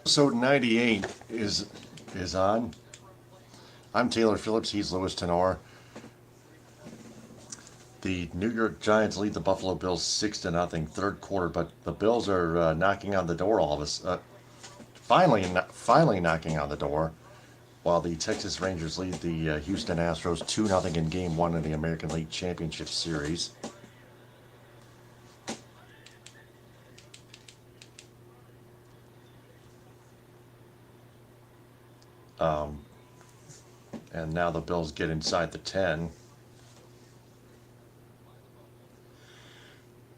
Episode 98 is on. I'm Taylor Phillips. He's Louis Tenor. The New York Giants lead the Buffalo Bills 6-0, third quarter, but the Bills are knocking on the door all of us. Finally knocking on the door, while the Texas Rangers lead the Houston Astros 2-0 in Game 1 of the American League Championship Series. And now the Bills get inside the 10.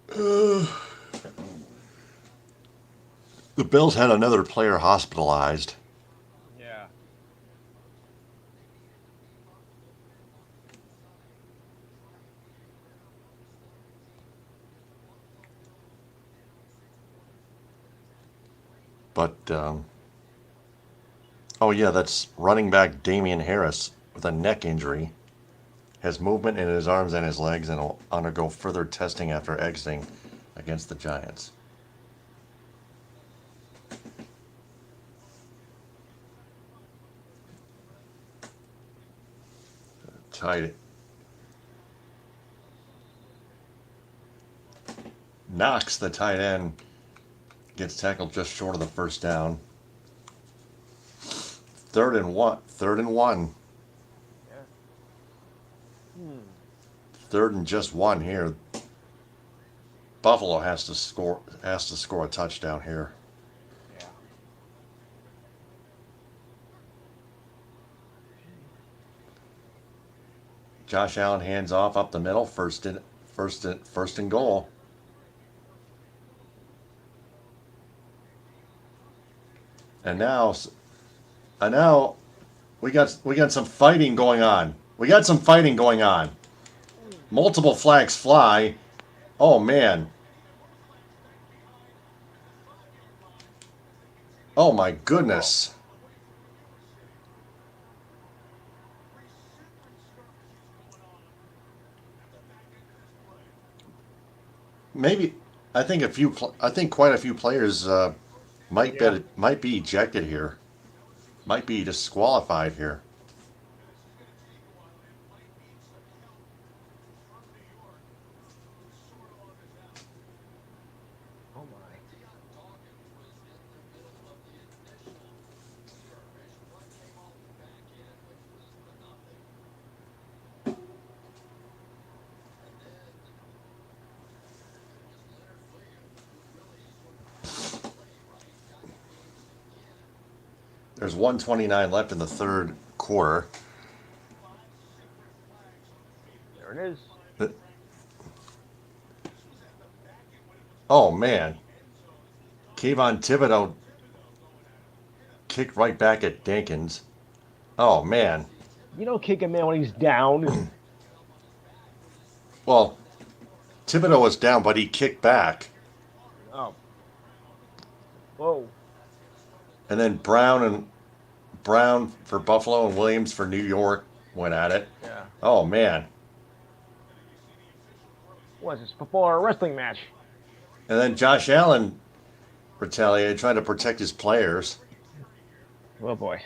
The Bills had another player hospitalized. Yeah. But, oh yeah, that's running back Damian Harris with a neck injury. Has movement in his arms and his legs and will undergo further testing after exiting against the Giants. Tight. Knox, the tight end, gets tackled just short of the first down. Third and one. Yeah. Third and just one here. Buffalo has to score a touchdown here. Yeah. Josh Allen hands off up the middle, first and goal. And now we got some fighting going on. Multiple flags fly. Oh man. Oh my goodness. Maybe I think quite a few players Yeah. might be ejected here. Might be disqualified here. Oh my. There's 129 left in the third quarter. There it is. Oh man. Kayvon Thibodeau kicked right back at Dankins. Oh man. You don't kick a man when he's down. Well, Thibodeau was down, but he kicked back. Oh. Whoa. And then Brown for Buffalo and Williams for New York went at it. Yeah. Oh man. Was this before a wrestling match? And then Josh Allen retaliated, trying to protect his players. Oh boy.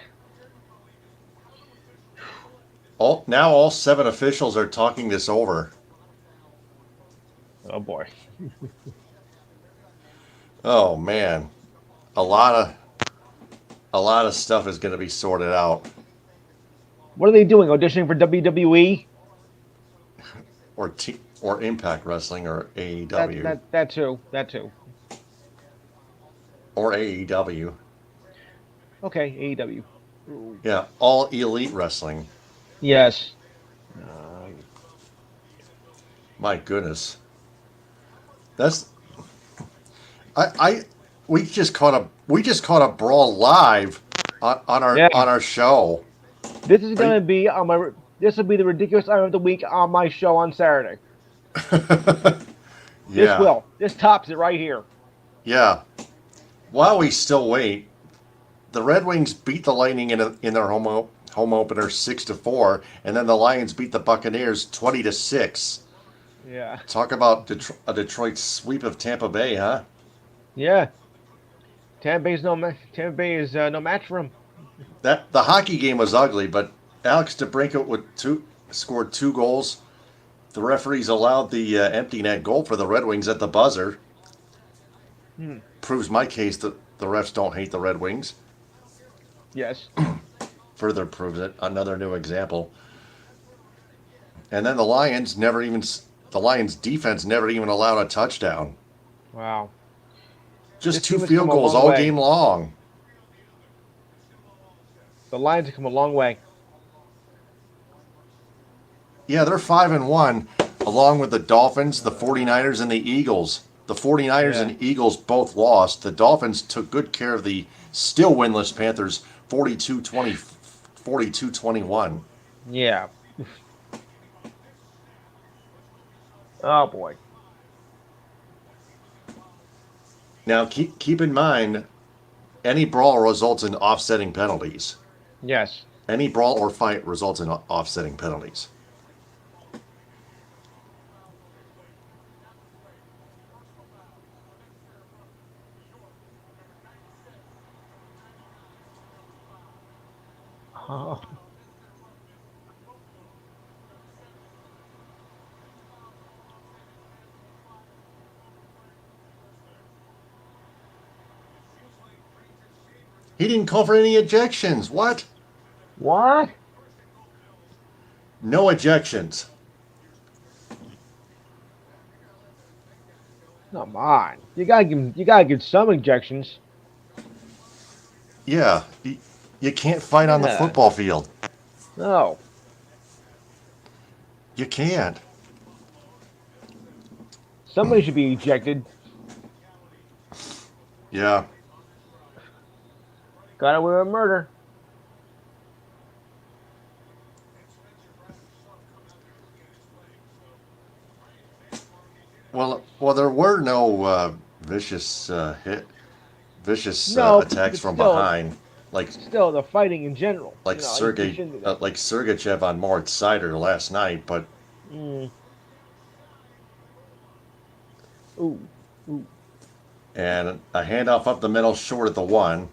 Now all 7 officials are talking this over. Oh boy. Oh man. A lot of stuff is going to be sorted out. What are they doing? Auditioning for WWE? Or Impact Wrestling or AEW That too. That too. or AEW. Okay, AEW. Yeah, all Elite Wrestling. Yes. My goodness. That's I we just caught a brawl live on Yeah. our show. This is Are gonna you- be on my. This will be the ridiculous item of the week on my show on Saturday. This Yeah. will. This tops it right here. Yeah. While we still wait, the Red Wings beat the Lightning in their home opener 6-4, and then the Lions beat the Buccaneers 20-6. Yeah. Talk about a Detroit sweep of Tampa Bay, huh? Yeah. Tampa Bay is no match for him. That the hockey game was ugly, but Alex DeBrincat scored 2 goals. The referees allowed the empty net goal for the Red Wings at the buzzer. Hmm. Proves my case that the refs don't hate the Red Wings. Yes. Further proves it. Another new example. And then the Lions defense never even allowed a touchdown. Wow. Just This two team has field come a goals long all way. game long. The Lions have come a long way. Yeah, they're 5-1, along with the Dolphins, the 49ers, and the Eagles. The 49ers Yeah. and Eagles both lost. The Dolphins took good care of the still winless Panthers 42-20, 42-21. Yeah. Oh boy. Now, keep in mind, any brawl results in offsetting penalties. Yes. Any brawl or fight results in offsetting penalties. Oh. He didn't call for any ejections. What? What? No ejections. Come on. You gotta give some injections. Yeah, you can't fight on the Yeah. football field. No. You can't. Somebody should be ejected. Yeah. Got away with murder. Well, there were no vicious No, attacks but from still, behind, like still the fighting in general. like You shouldn't do that. like Sergachev on Moritz Sider last night. But Mm. Ooh. Ooh. and a handoff up the middle, short at the 1,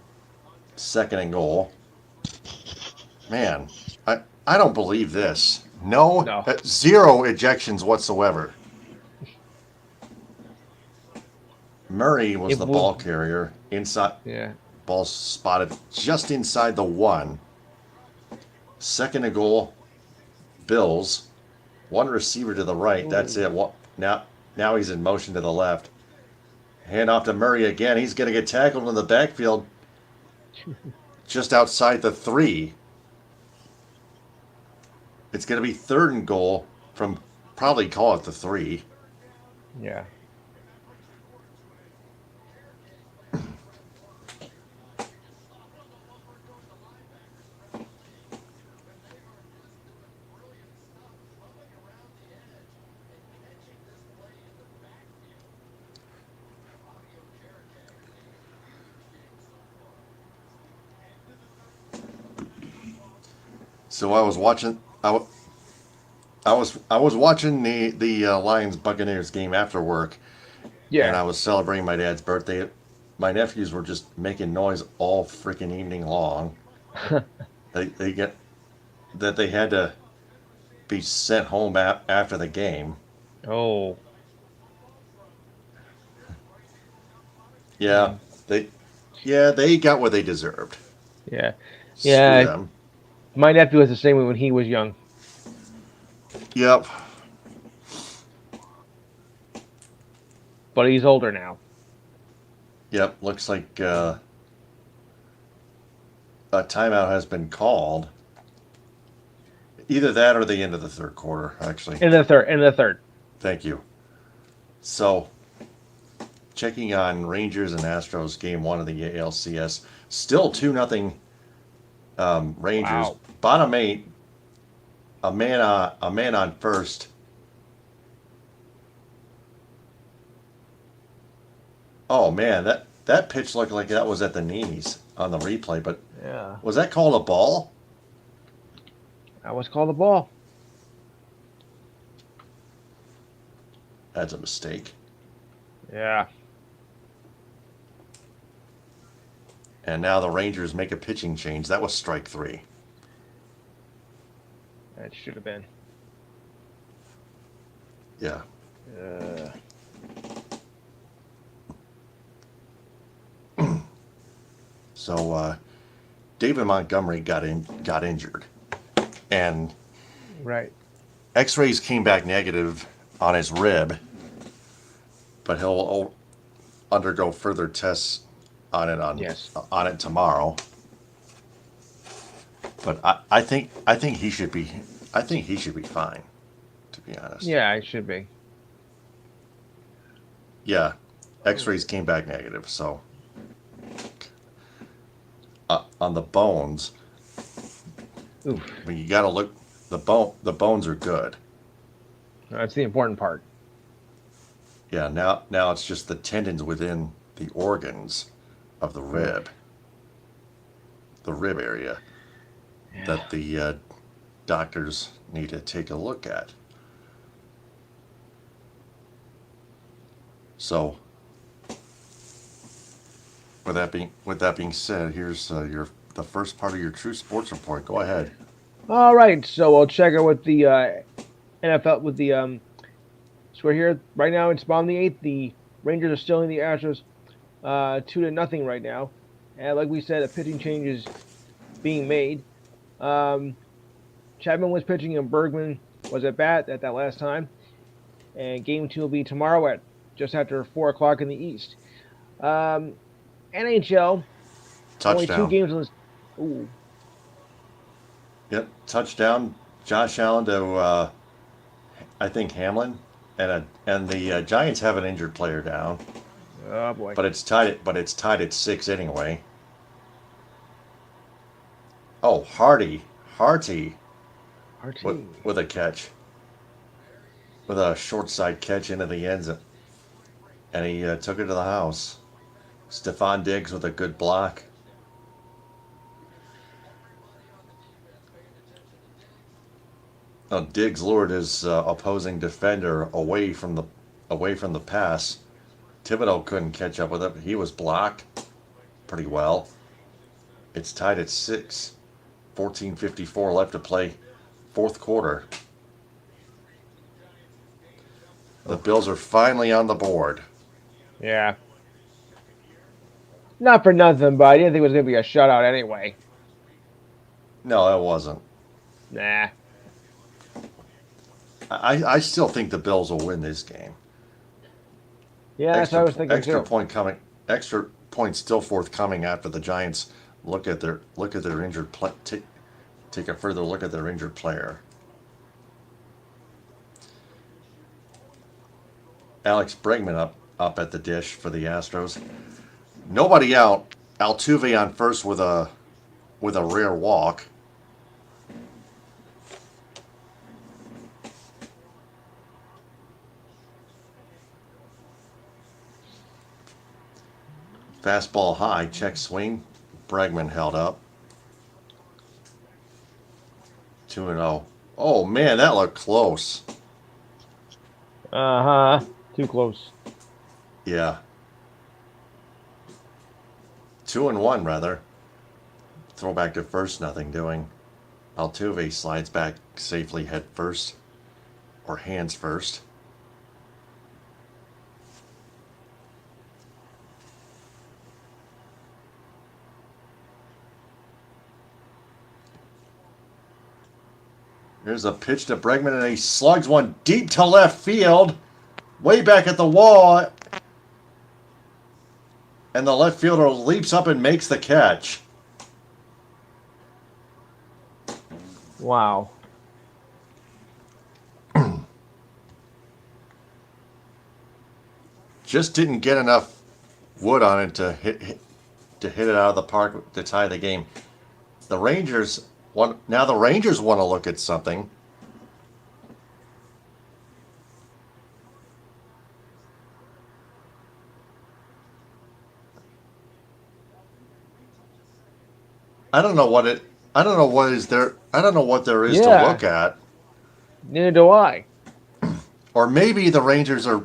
second and goal. Man, I don't believe this. No, No. zero ejections whatsoever. Murray was It the will. ball carrier inside. Yeah. Ball spotted just inside the 1. Second and goal, Bills. One receiver to the right. That's Ooh. it. Now he's in motion to the left. Hand off to Murray again. He's going to get tackled in the backfield just outside the 3. It's going to be third and goal from probably call it the 3. Yeah. So I was watching. I was watching the Lions Buccaneers game after work, and I Yeah. was celebrating my dad's birthday. My nephews were just making noise all freaking evening long. They get that they had to be sent home after the game. Oh. Yeah, Mm. they they got what they deserved. Yeah. Screw Yeah. them. My nephew was the same way when he was young, Yep. but he's older now. Yep. Looks like a timeout has been called. Either that or the end of the third quarter, actually. In the third. In the third. Thank you. So, checking on Rangers and Astros game 1 of the ALCS. Still 2-0 Rangers. Wow. Bottom 8, a man on first. Oh man, that pitch looked like that was at the knees on the replay, but Yeah. was that called a ball? That was called the ball. That's a mistake. Yeah. And now the Rangers make a pitching change. That was strike 3. That should have been. Yeah. Uh, So David Montgomery got injured, and right. X-rays came back negative on his rib, but he'll undergo further tests on it Yes. on it tomorrow. But I think he should be fine, to be honest. Yeah, it should be. Yeah, X-rays came back negative. So on the bones, Oof. I mean, you got to look. The bones are good. That's the important part. Yeah. Now it's just the tendons within the organs of the rib area, Yeah. that the doctors need to take a look at. So, with that being said, here's the first part of your True Sports Report. Go ahead. All right, so we'll check out with the NFL with the So we're here right now. It's bottom of the eighth. The Rangers are still in the Astros 2-0 right now, and like we said, a pitching change is being made. Um, Chapman was pitching and Bergman was at bat at that last time, and Game 2 will be tomorrow at just after 4 o'clock in the East. Um, NHL only 2 Touchdown. games on this. Ooh, Yep, touchdown. Josh Allen to I think Hamlin, and the Giants have an injured player down, oh boy. but it's tied at 6 anyway. Oh, Harty RT. with a catch, with a short side catch into the end zone, and he took it to the house. Stephon Diggs with a good block. Diggs lured his opposing defender away from the pass. Thibodeau couldn't catch up with it. He was blocked pretty well. It's tied at 6. 14:54 left to play, fourth quarter. The Bills are finally on the board. Yeah. Not for nothing, but I didn't think it was going to be a shutout anyway. No, it wasn't. Nah. I still think the Bills will win this game. Yeah, that's what I was thinking Extra too. point coming. Extra point still forthcoming after the Giants look at their injured take a further look at their injured player. Alex Bregman up at the dish for the Astros. Nobody out. Altuve on first with a rare walk. Fastball high, check swing. Bregman held up. 2-0. Oh man, that looked close. Uh huh. Too close. Yeah. 2-1 rather. Throw back to first, nothing doing. Altuve slides back safely head first, or hands first. Here's a pitch to Bregman, and he slugs one deep to left field, way back at the wall. And the left fielder leaps up and makes the catch. Wow. Just didn't get enough wood on it to hit it out of the park to tie the game. The Rangers want to look at something. I don't know what there is to Yeah. look at. Neither do I. Or maybe the Rangers are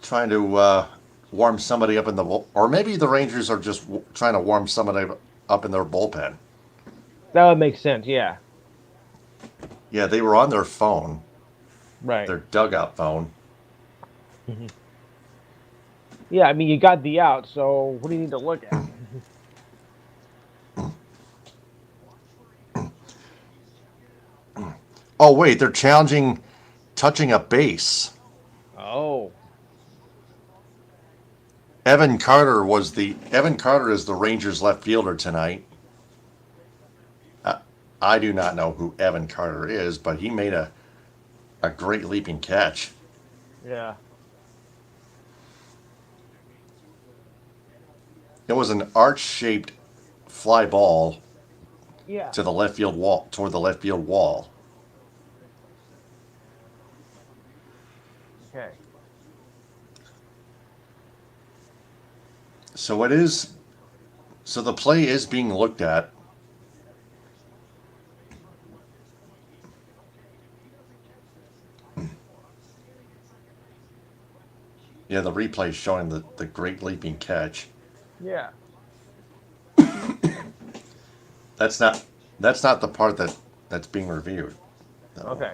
trying to warm somebody up in the or maybe the Rangers are just trying to warm somebody up in their bullpen. That would make sense. Yeah. Yeah, they were on their phone, Right. their dugout phone. Mhm. Yeah. I mean, you got the out, so what do you need to look at? Oh wait, they're challenging touching a base. Oh. Evan Carter is the Rangers left fielder tonight. I, I do not know who Evan Carter is, but he made a great leaping catch. Yeah. It was an arch shaped fly ball Yeah. to the left field wall toward the left field wall. Okay. So it is so the play is being looked at. Yeah, the replay is showing the great leaping catch. Yeah. That's not that's not the part that's being reviewed. No. Okay.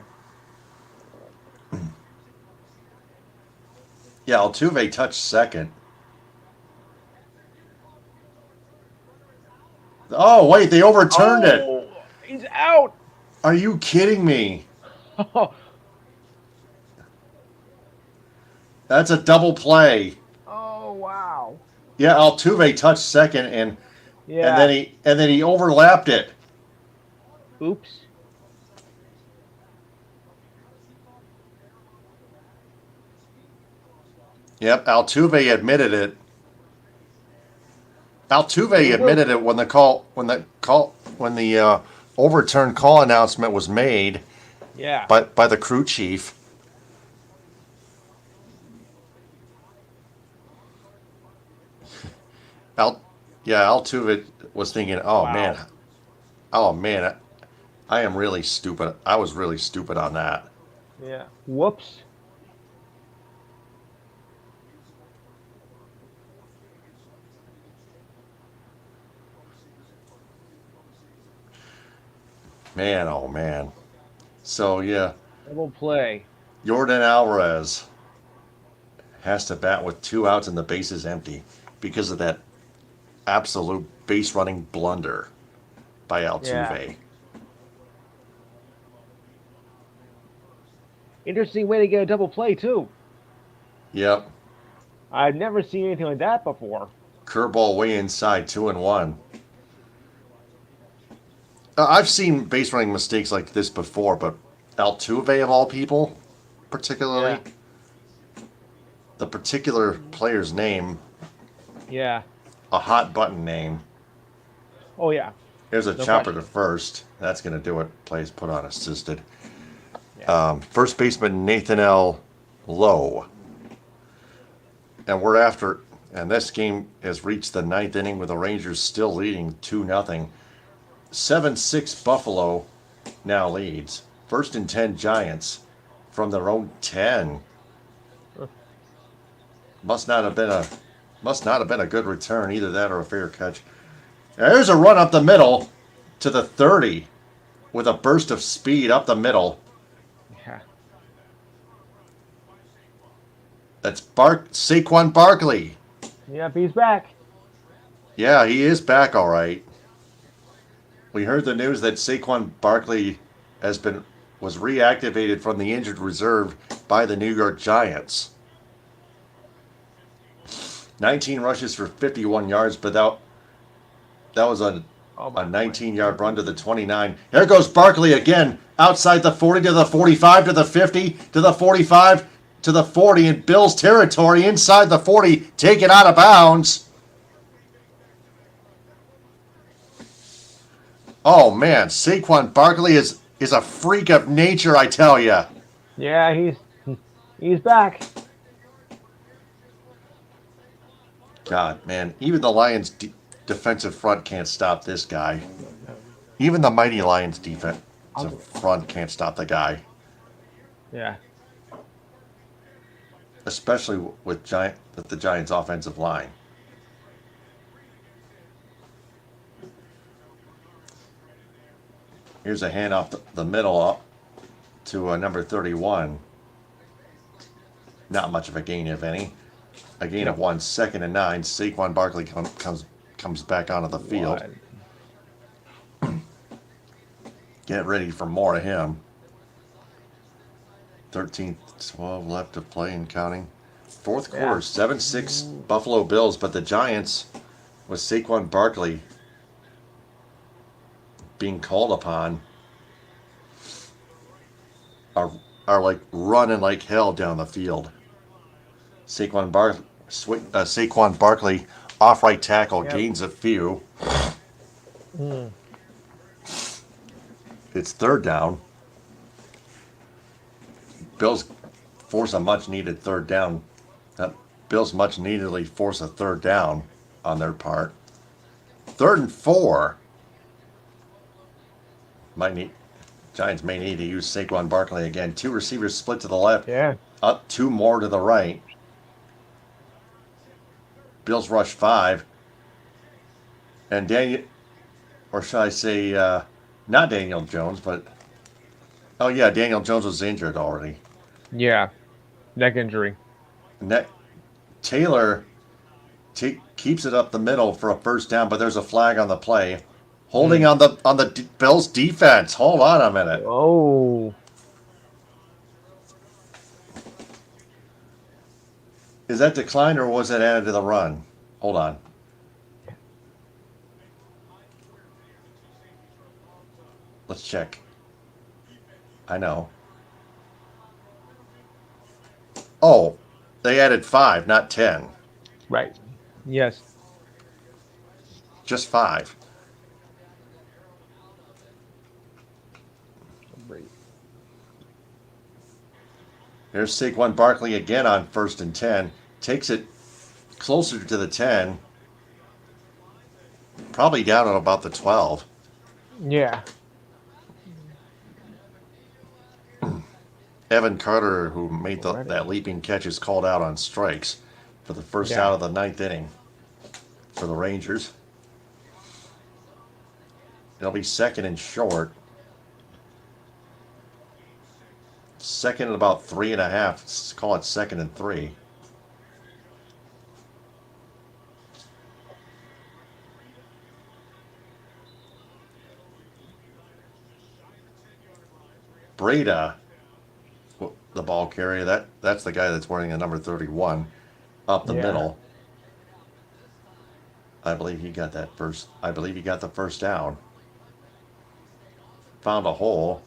Yeah, Altuve touched second. Oh wait, they overturned it. Oh, he's out. Are you kidding me? That's a double play. Oh, wow. Yeah, Altuve touched second Yeah. and then he overlapped it. Oops. Yep, Altuve admitted it. There Altuve you go. admitted it when the overturned call announcement was made Yeah. by the crew chief. Al, yeah, Altuve was thinking, Wow. oh man, I am really stupid. I was really stupid on that. Yeah. Whoops. Man, oh man. So yeah, Double play. Jordan Alvarez has to bat with 2 outs and the bases empty because of that absolute base running blunder by Yeah. Altuve. Interesting way to get a double play too. Yep, I've never seen anything like that before. curveball way inside, 2-1. I've seen base running mistakes like this before, but Altuve of all people, particularly Yeah. the particular player's name, Yeah. a hot button name. Oh yeah. There's a No chopper to question. first. That's going to do it. Plays put on assisted. Yeah. First baseman Nathan L. Lowe. And we're after, and this game has reached the ninth inning with the Rangers still leading 2-0. 7-6 Buffalo now leads. First and 10 Giants from their own 10. Huh. Must not have been a good return, either that or a fair catch. There's a run up the middle to the 30 with a burst of speed up the middle. Yeah. That's Saquon Barkley. Yep, he's back. Yeah, he is back all right. We heard the news that Saquon Barkley was reactivated from the injured reserve by the New York Giants. 19 rushes for 51 yards, but that was Oh a my boy. 19-yard run to the 29. There goes Barkley again, outside the 40 to the 45 to the 50 to the 45 to the 40 in Bills territory, inside the 40, taken out of bounds. Oh man, Saquon Barkley is a freak of nature, I tell you. Yeah, he's back. God, man, even the Lions' defensive front can't stop this guy. Even the mighty Lions' defensive front can't stop the guy. Yeah. especially with the Giants' offensive line. Here's a hand off the middle up to number 31. Not much of a gain, if any. A gain of Yep. 1, 2nd and 9. Saquon Barkley comes back onto the field. One. Get ready for more of him. 13-12 left to play and counting. Fourth quarter, Yeah. 7-6 Buffalo Bills, but the Giants, with Saquon Barkley being called upon, are, are like running like hell down the field. Saquon Barkley off right tackle Yep. gains a few. Mm. It's third down. Bills force a much needed third down. Bills much neededly force a third down on their part. 3rd and 4. Giants may need to use Saquon Barkley again. 2 receivers split to the left, Yeah. up 2 more to the right. Bills rush 5. And Daniel, or should I say, not Daniel Jones, but, oh yeah, Daniel Jones was injured already. Yeah. Neck injury. Taylor keeps it up the middle for a first down, but there's a flag on the play. Holding Mm. on the Bills defense. Hold on a minute. Oh. Is that declined or was it added to the run? Hold on. Let's check. I know. Oh, they added 5, not 10. Right. Yes. Just 5. There's Saquon Barkley again on 1st and 10. Takes it closer to the 10. Probably down at about the 12. Yeah. Evan Carter, who made that leaping catch, is called out on strikes for the first Yeah. out of the 9th inning for the Rangers. It'll be 2nd and short. 2nd and about 3.5. Let's call it 2nd and 3. Breda, the ball carrier, that's the guy that's wearing the number 31 up the Yeah. middle. I believe he got the first down. Found a hole.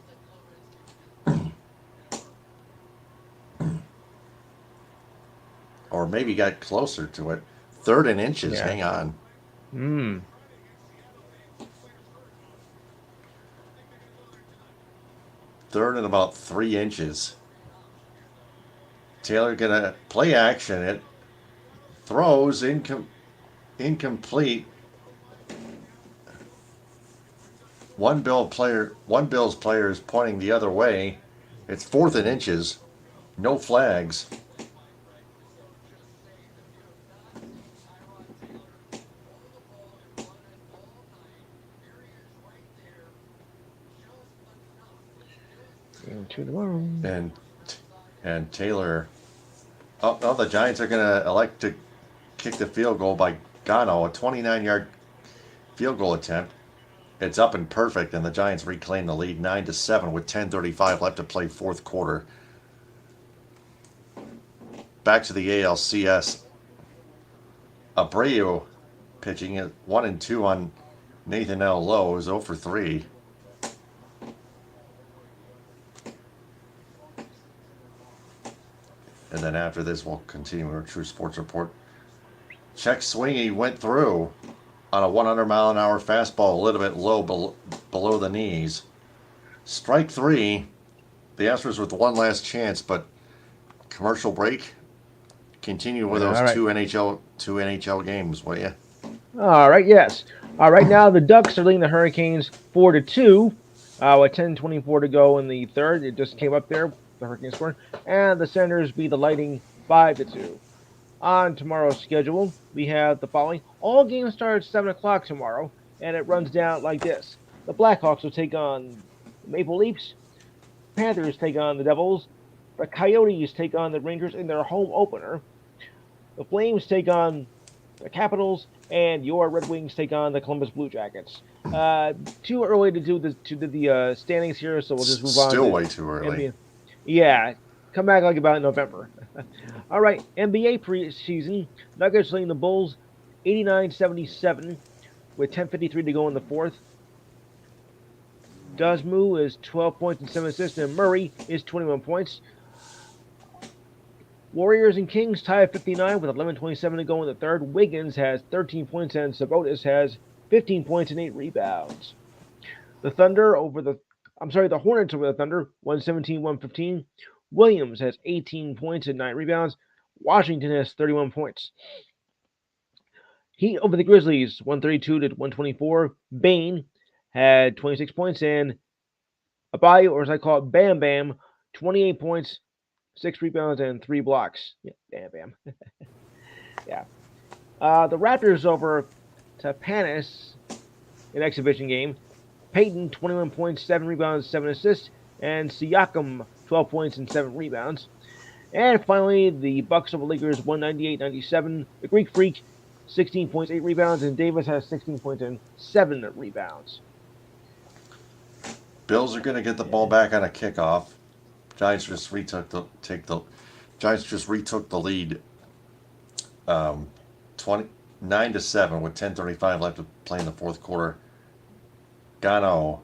Or maybe got closer to it. 3rd and inches. Yeah. Hang on. Mm. 3rd and about 3 inches. Taylor gonna play action. It throws incomplete. One Bills player is pointing the other way. It's 4th and inches. No flags. Into the room. And Taylor. Oh, the Giants are gonna elect to kick the field goal by Gano, a 29-yard field goal attempt. It's up and perfect, and the Giants reclaim the lead 9-7 with 10:35 left to play, fourth quarter. Back to the ALCS. Abreu pitching at 1-2 on Nathan L. Lowe is 0 for 3. And then after this, we'll continue our True Sports Report. Check swing, he went through on a 100-mile-an-hour fastball, a little bit low below the knees. Strike 3. The Astros with one last chance, but commercial break. Continue with those All right. two NHL games, will you? All right. Yes. Right now, the Ducks are leading the Hurricanes 4-2. With 10:24 to go in the third, it just came up there. The Hurricanes scored, and the Senators beat the Lightning 5-2. On tomorrow's schedule, we have the following. All games start at 7 o'clock tomorrow, and it runs down like this. The Blackhawks will take on the Maple Leafs. Panthers take on the Devils. The Coyotes take on the Rangers in their home opener. The Flames take on the Capitals, and your Red Wings take on the Columbus Blue Jackets. Too early to do the standings here, so we'll just move on Still to way too early. NBA. Yeah, come back like about November. All right, NBA preseason. Nuggets leading the Bulls 89-77 with 10:53 to go in the fourth. Dazmu is 12 points and 7 assists, and Murray is 21 points. Warriors and Kings tie at 59 with 11:27 to go in the third. Wiggins has 13 points and Sabonis has 15 points and 8 rebounds. The Hornets over the Thunder 117-115. Williams has 18 points and 9 rebounds. Washington has 31 points. Heat over the Grizzlies 132-124. Bane had 26 points and Abayo, or as I call it, Bam Bam, 28 points, 6 rebounds, and 3 blocks. Yeah, Bam Bam. Yeah. The Raptors over Tapanis, an exhibition game. Peyton, 21 points, 7 rebounds, 7 assists, and Siakam, 12 points and 7 rebounds. And finally, the Bucks over Lakers, 198-97. The Greek Freak, 16 points, 8 rebounds, and Davis has 16 points and 7 rebounds. Bills are going to get the ball back on a kickoff. Giants just retook the lead, 9-7 with 10:35 left to play in the fourth quarter. Gano.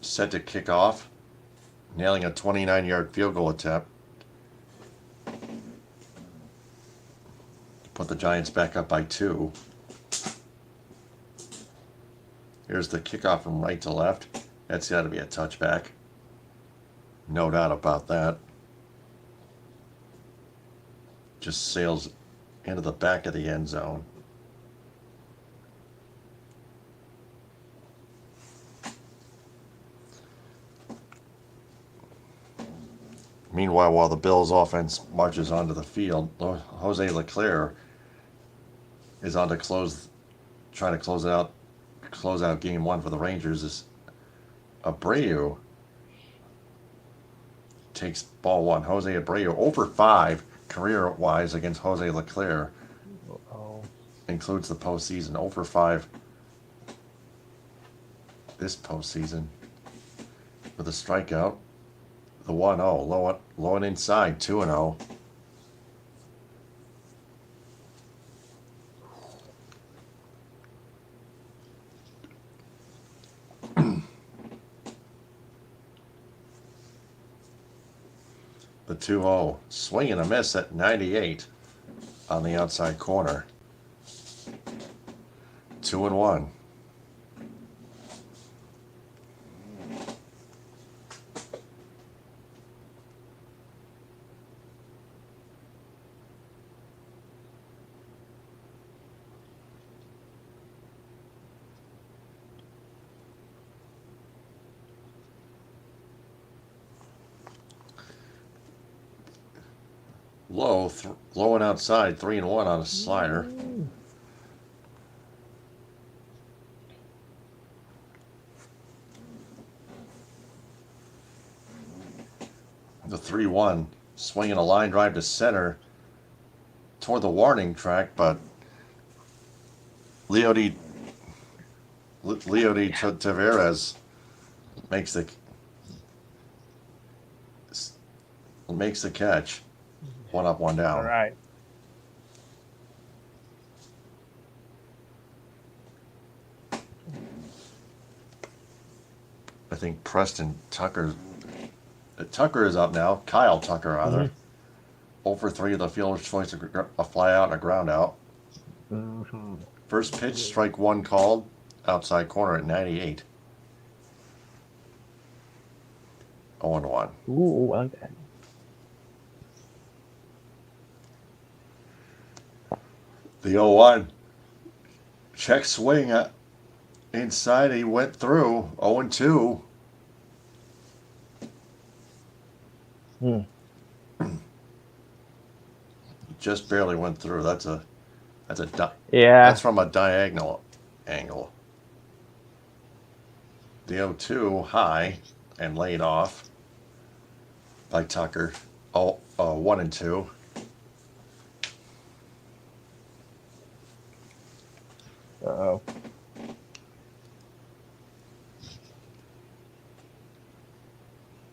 Set to kick off, nailing a 29-yard field goal attempt. Put the Giants back up by 2. Here's the kickoff from right to left. That's got to be a touchback. No doubt about that. Just sails into the back of the end zone. Meanwhile, while the Bills' offense marches onto the field, Jose Leclerc is on to trying to close out game 1 for the Rangers. As Abreu takes ball 1. Jose Abreu over 5 career-wise against Jose Leclerc. Includes the postseason. Over 5 this postseason with a strikeout. The 1-0, low and inside, 2-0. The 2-0, swing and a miss at 98 on the outside corner. 2-1. Low and outside, 3-1 on a slider. The 3-1, swinging a line drive to center toward the warning track, but Leody Taveras makes the catch. 1 up, 1 down. All right. I think Tucker is up now. Kyle Tucker, rather. Mm-hmm. Over 3 of the fielder's choice, a fly out and a ground out. Mm-hmm. First pitch, strike 1 called. Outside corner at 98. 0-1. Ooh, I like that. The 0-1. Check swing inside. He went through 0-2. Hmm. Just barely went through. That's Yeah. from a diagonal angle. The 0-2 high and laid off by Tucker. 1-2. Uh-oh.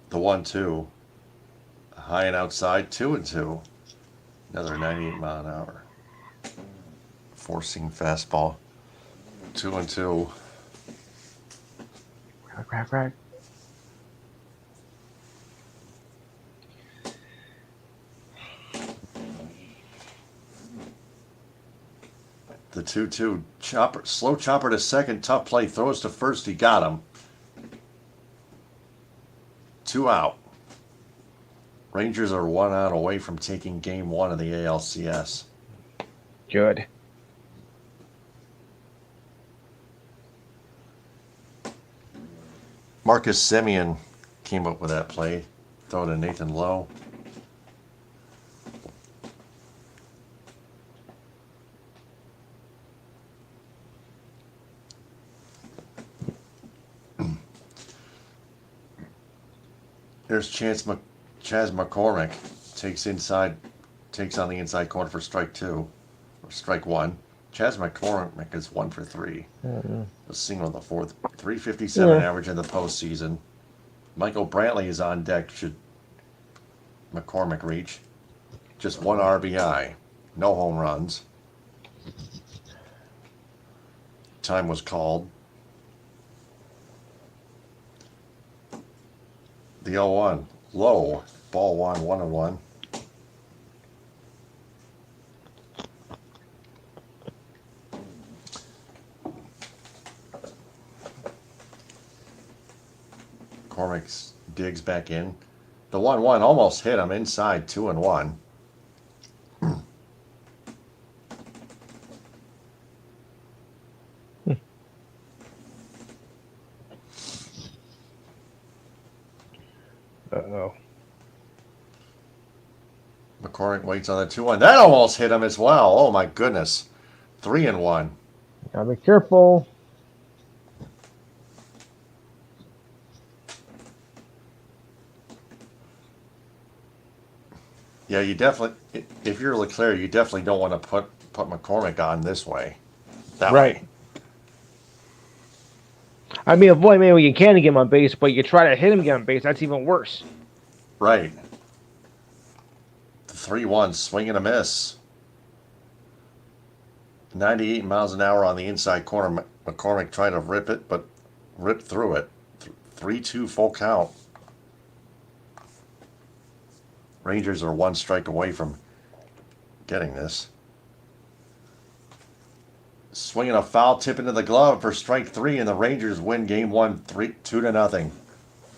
The 1-2 high and outside. 2-2. Another 98 mile an hour. Forcing fastball. 2-2. Right. The 2-2 chopper, slow chopper to second, tough play, throws to first. He got him. 2 out. Rangers are 1 out away from taking game 1 of the ALCS. Good. Marcus Semien came up with that play. Throw to Nathan Lowe. There's Chaz McCormick takes on the inside corner for strike 2 or strike 1. Chaz McCormick is 1 for 3. Mm-hmm. A single in the fourth. 357 average in the postseason. Michael Brantley is on deck should McCormick reach. Just 1 RBI. No home runs. Time was called. The 0-1. Low. Ball 1-1. McCormick digs back in. The 1-1 almost hit him inside. 2-1. Uh-oh. McCormick waits on the 2-1. That almost hit him as well. Oh my goodness. 3-1. Gotta be careful. Yeah, you definitely. If you're Leclerc, you definitely don't want to put McCormick on this way. That Right. way. I mean, avoid maybe you can get him on base, but you try to hit him get on base. That's even worse. Right. The 3-1 swing and a miss. 98 miles an hour on the inside corner. McCormick trying to rip it, but ripped through it. 3-2 full count. Rangers are 1 strike away from getting this. Swinging a foul tip into the glove for strike 3, and the Rangers win game 1 2-0.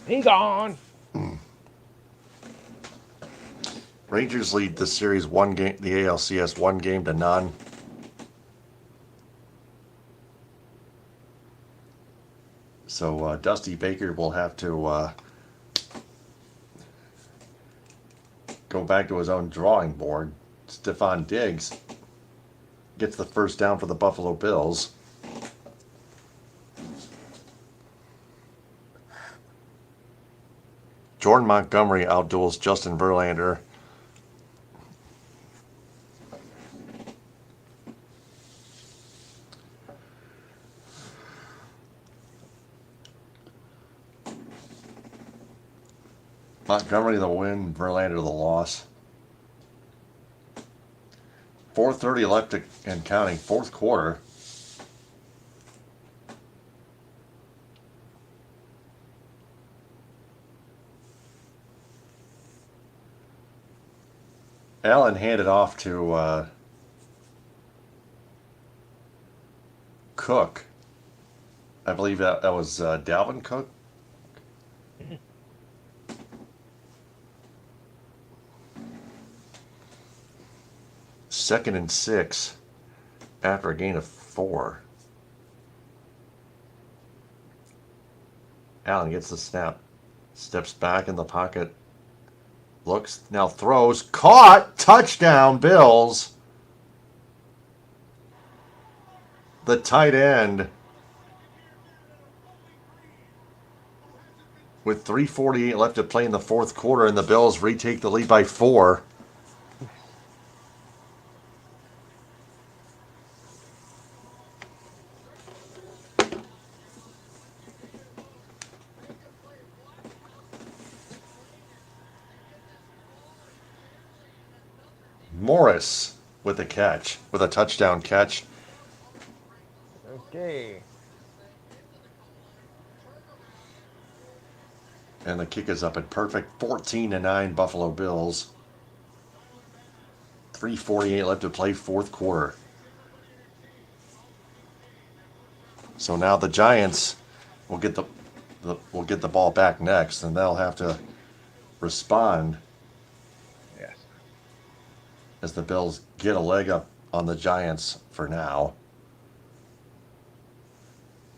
He gone. Rangers lead the series 1 game, the ALCS 1-0. So Dusty Baker will have to go back to his own drawing board. Stephon Diggs gets the first down for the Buffalo Bills. Jordan Montgomery outduels Justin Verlander. Montgomery the win, Verlander the loss. 4:30 left and counting, fourth quarter. Allen handed off to Cook. I believe that was Dalvin Cook. Second and 6 after a gain of 4. Allen gets the snap, steps back in the pocket, looks, now throws, caught, touchdown, Bills. The tight end with 3:48 left to play in the fourth quarter, and the Bills retake the lead by 4. Morris with a catch, with a touchdown catch. Okay. And the kick is up at perfect 14-9 Buffalo Bills. 3:48 left to play, fourth quarter. So now the Giants will get the ball back next, and they'll have to respond Yes. as the Bills get a leg up on the Giants for now.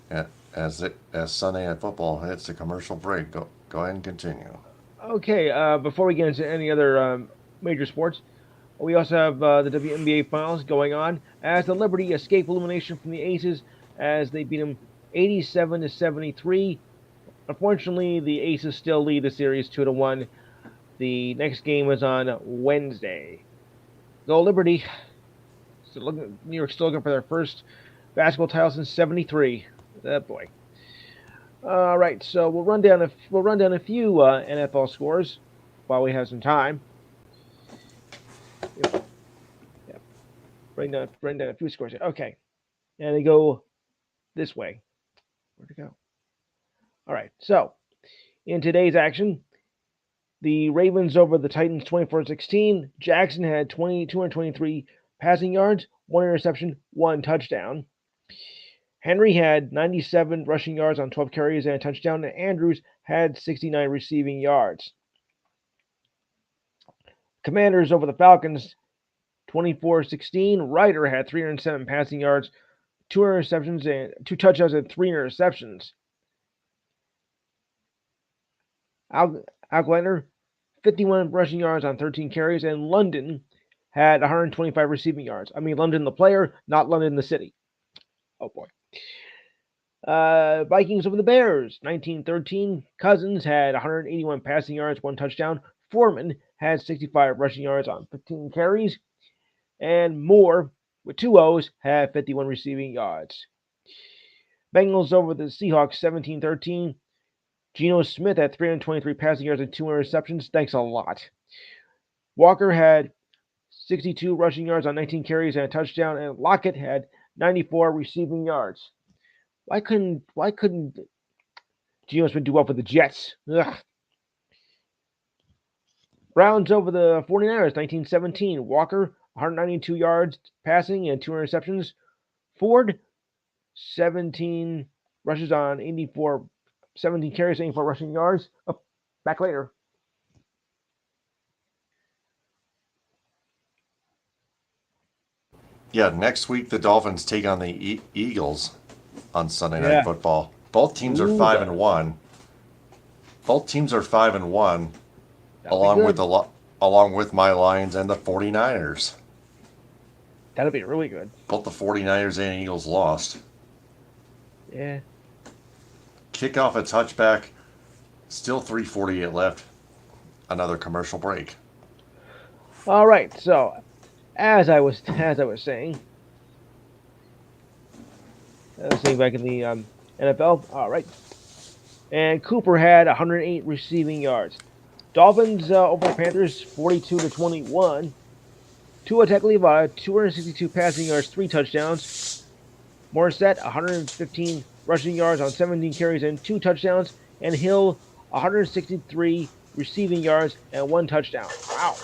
And as Sunday Night Football hits a commercial break, go ahead and continue. Okay. Before we get into any other major sports, we also have the WNBA finals going on as the Liberty escape elimination from the Aces as they beat them 87-73. Unfortunately, the Aces still lead the series 2-1. The next game is on Wednesday. Go Liberty! New York's still looking for their first basketball title since '73. Oh boy. All right, so we'll run down a few NFL scores while we have some time. Yeah, run down a few scores. Okay, and they go this way. Where'd it go? All right, so in today's action, the Ravens over the Titans 24-16. Jackson had 223 passing yards, 1 interception, 1 touchdown. Henry had 97 rushing yards on 12 carries and a touchdown, and Andrews had 69 receiving yards. Commanders over the Falcons 24-16. Ryder had 307 passing yards, 2 interceptions, and 2 touchdowns and 3 interceptions. Alexander 51 rushing yards on 13 carries, and London had 125 receiving yards. I mean, London the player, not London the city. Oh boy. Vikings over the Bears 19-13. Cousins had 181 passing yards, 1 touchdown. Foreman had 65 rushing yards on 15 carries. And Moore, with 2 O's, had 51 receiving yards. Bengals over the Seahawks 17-13. Geno Smith had 323 passing yards and 2 interceptions. Thanks a lot. Walker had 62 rushing yards on 19 carries and a touchdown, and Lockett had 94 receiving yards. Why couldn't Geno Smith do well for the Jets? Ugh. Browns over the 49ers 19-17. Walker 192 yards passing and 2 interceptions. Ford 17 rushes on 17 carries, 84 rushing yards. Oh, back later. Yeah, next week the Dolphins take on the Eagles on Sunday Night Football. Both teams are 5-1. Both teams are 5-1, along with my Lions and the 49ers. That'll be really good. Both the 49ers and Eagles lost. Yeah. Kickoff a touchback. Still 3:48 left. Another commercial break. All right. So, as I was saying, back in the NFL. All right. And Cooper had 108 receiving yards. Dolphins over the Panthers 42-21. Tua Tagovailoa 262 passing yards, 3 touchdowns. Morissette 115 rushing yards on 17 carries and 2 touchdowns, and Hill 163 receiving yards and 1 touchdown. Wow.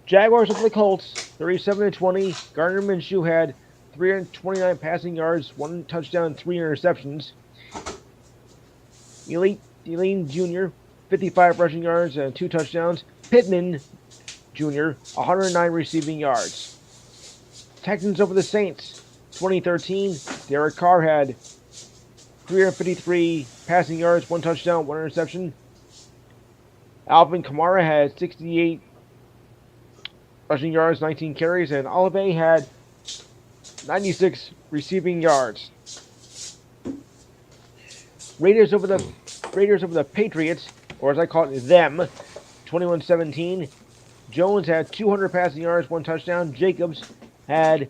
Jaguars over the Colts 37-20. Gardner Minshew had 329 passing yards, 1 touchdown, and 3 interceptions. Elaine Jr. 55 rushing yards and 2 touchdowns. Pittman Jr. 109 receiving yards. Texans over the Saints 2013. Derek Carr had 353 passing yards, 1 touchdown, 1 interception. Alvin Kamara had 68 rushing yards, 19 carries, and Olive had 96 receiving yards. Raiders over the Patriots, or as I call it, them, 21-17. Jones had 200 passing yards, 1 touchdown. Jacobs had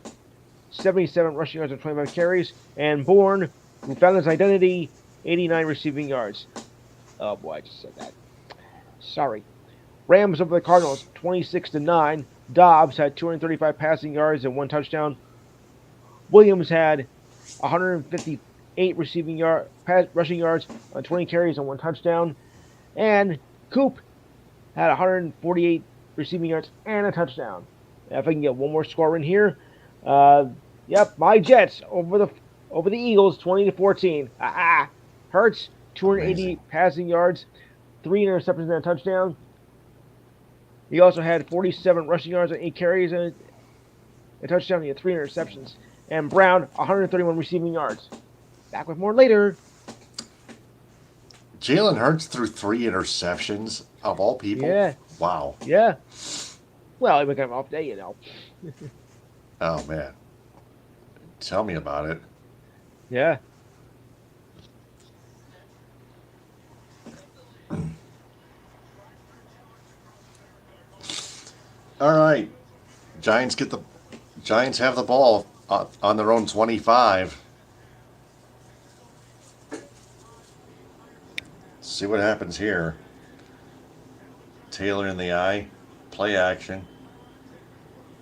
77 rushing yards and 25 carries. And Bourne, who found his identity, 89 receiving yards. Oh boy, I just said that. Sorry. Rams over the Cardinals, 26-9. Dobbs had 235 passing yards and 1 touchdown. Williams had 158 rushing yards on 20 carries and 1 touchdown. And Coop had 148 receiving yards and a touchdown. If I can get one more score in here, my Jets over the Eagles, 20-14. Hurts, 280 passing yards, 3 interceptions and a touchdown. He also had 47 rushing yards and 8 carries and a touchdown. He had 3 interceptions. And Brown, 131 receiving yards. Back with more later. Jalen Hurts threw 3 interceptions of all people. Yeah. Wow. Yeah. Well, it became an off day, you know. Oh man. Tell me about it. Yeah. All right. Giants have the ball on their own 25. See what happens here. Taylor in the eye, play action,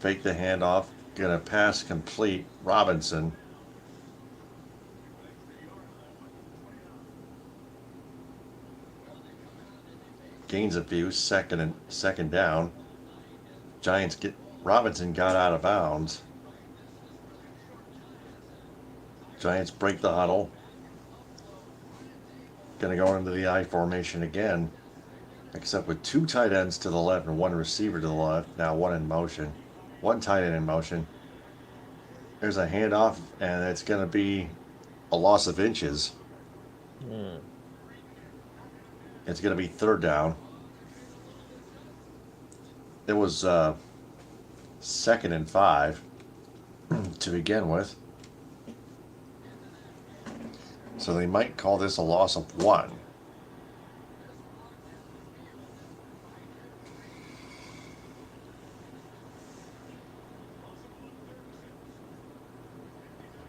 fake the handoff, gonna pass complete. Robinson. Gains a few, second down. Robinson got out of bounds. Giants break the huddle. Going to go into the I formation again, except with 2 tight ends to the left and 1 receiver to the left. Now 1 in motion. 1 tight end in motion. There's a handoff, and it's going to be a loss of inches. It's going to be 3rd down. It was 2nd and 5 to begin with. So they might call this a loss of 1.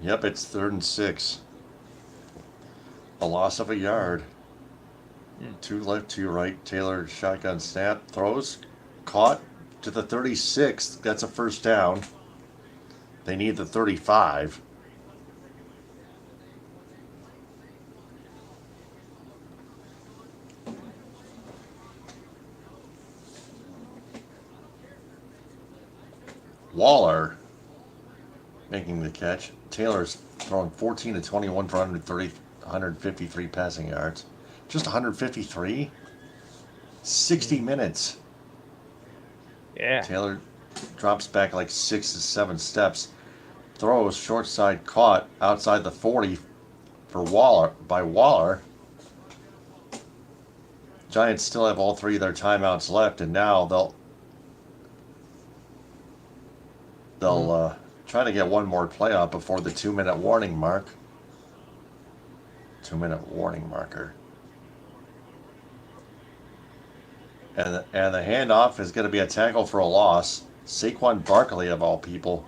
Yep, it's 3rd and 6. A loss of a yard. 2 left, 2 right. Taylor shotgun snap, throws, caught to the 36. That's a 1st down. They need the 35. Waller making the catch. Taylor's throwing 14 to 21 for 153 passing yards. Just 153? 60 minutes. Yeah. Taylor drops back like 6 to 7 steps. Throws short side caught outside the 40 for Waller. Giants still have all 3 of their timeouts left, and now they'll try to get one more play out before the 2-minute warning mark. 2-minute warning marker. And the handoff is going to be a tackle for a loss. Saquon Barkley, of all people.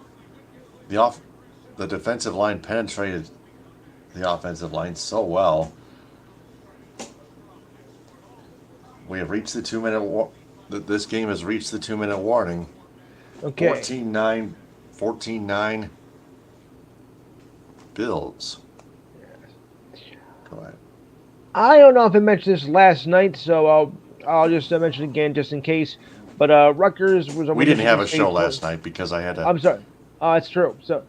The defensive line penetrated the offensive line so well. We have reached the 2-minute this game has reached the 2-minute warning. Okay. 14-9 Bills. Go ahead. I don't know if I mentioned this last night, so I'll just mention it again just in case. But Rutgers was. We didn't have a show last night because I had to. I'm sorry. It's true. So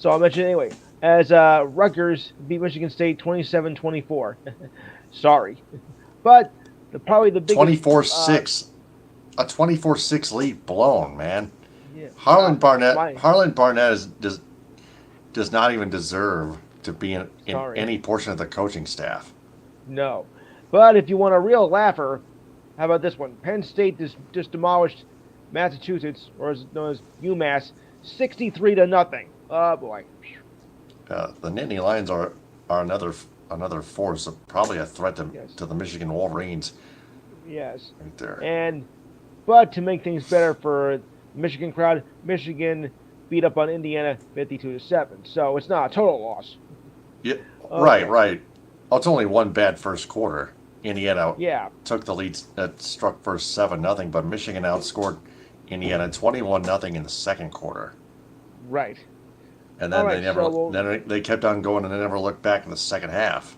I'll mention it anyway. As Rutgers beat Michigan State 27-24. Sorry, but probably the biggest 24-6. A 24-6 lead blown, man. Yeah. Harlan Barnett does not even deserve to be in Sorry. any portion of the coaching staff. No. But if you want a real laugher, how about this one? Penn State just demolished Massachusetts, or as known as UMass, 63-0. Oh boy. The Nittany Lions are another force, probably a threat Yes. to the Michigan Wolverines Yes. right there. And but to make things better for the Michigan crowd, Michigan beat up on Indiana 52-7. So it's not a total loss. Yeah, Okay. right. Oh, it's only one bad first quarter. Indiana Yeah. took the lead, struck first 7-0, but Michigan outscored Indiana 21-0 in the second quarter. Right. And All then right. So they kept on going and they never looked back in the second half.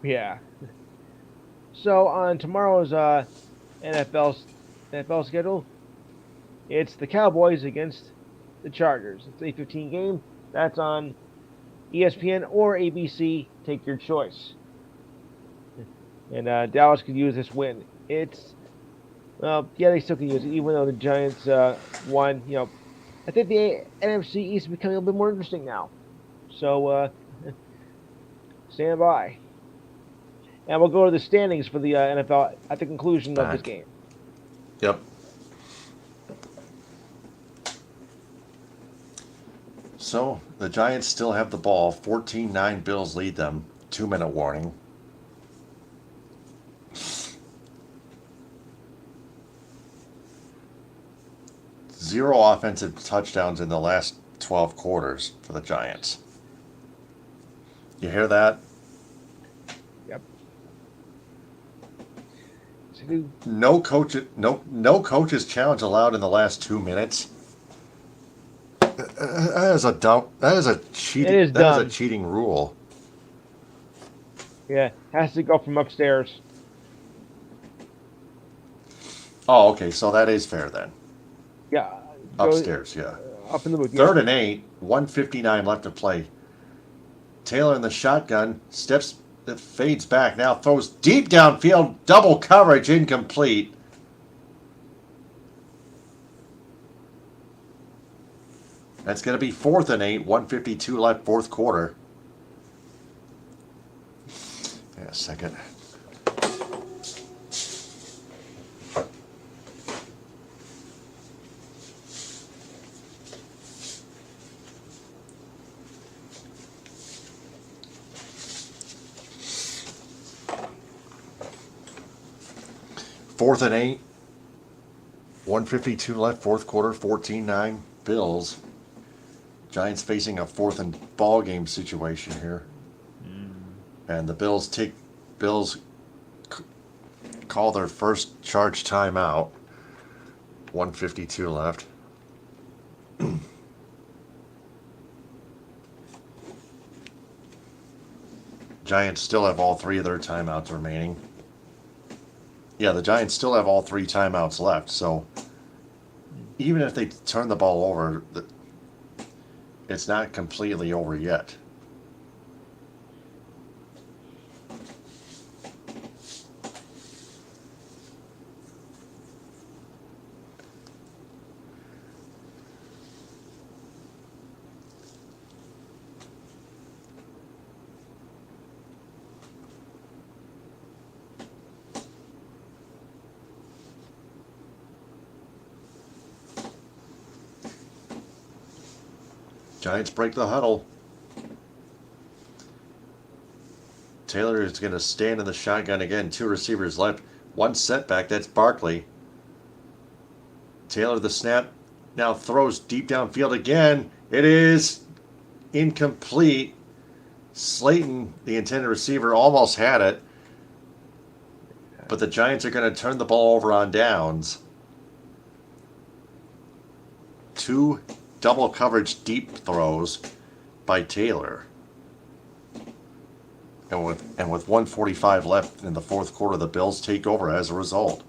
yeah. So on tomorrow's NFL NFL schedule, it's the Cowboys against the Chargers. It's a 15 game. That's on ESPN or ABC. Take your choice. And Dallas could use this win. It's yeah, they still can use it, even though the Giants won. I think the NFC East is becoming a little bit more interesting now. So stand by. And we'll go to the standings for the NFL at the conclusion of this game. Yep. So the Giants still have the ball. 14-9 Bills lead them. 2-minute warning. Zero offensive touchdowns in the last 12 quarters for the Giants. You hear that? Yep. No coaches challenge allowed in the last 2 minutes. That is a dumb. That is a cheating. It is that is dumb. a cheating rule. Yeah, has to go from upstairs. Oh, okay. So that is fair then. Yeah. Upstairs, yeah. Up in the booth. Third and 8, 1:59 left to play. Taylor in the shotgun, fades back, now throws deep downfield, double coverage, incomplete. That's going to be 4th and 8, 1:52 left, fourth quarter. Yeah, a second. Fourth and 8, 1:52 left, fourth quarter, 14-9 Bills. Giants facing a fourth and ball game situation here. And the Bills call their first charge timeout. 1:52 left. Giants still have all three of their timeouts remaining. Yeah, the Giants still have all three timeouts left, so even if they turn the ball over, it's not completely over yet. Giants break the huddle. Taylor is going to stand in the shotgun again. Two receivers left. One setback. That's Barkley. Taylor the snap. Now throws deep downfield again. It is incomplete. Slayton, the intended receiver, almost had it. But the Giants are going to turn the ball over on downs. Two double coverage deep throws by Taylor. And with 1:45 left in the fourth quarter, the Bills take over as a result.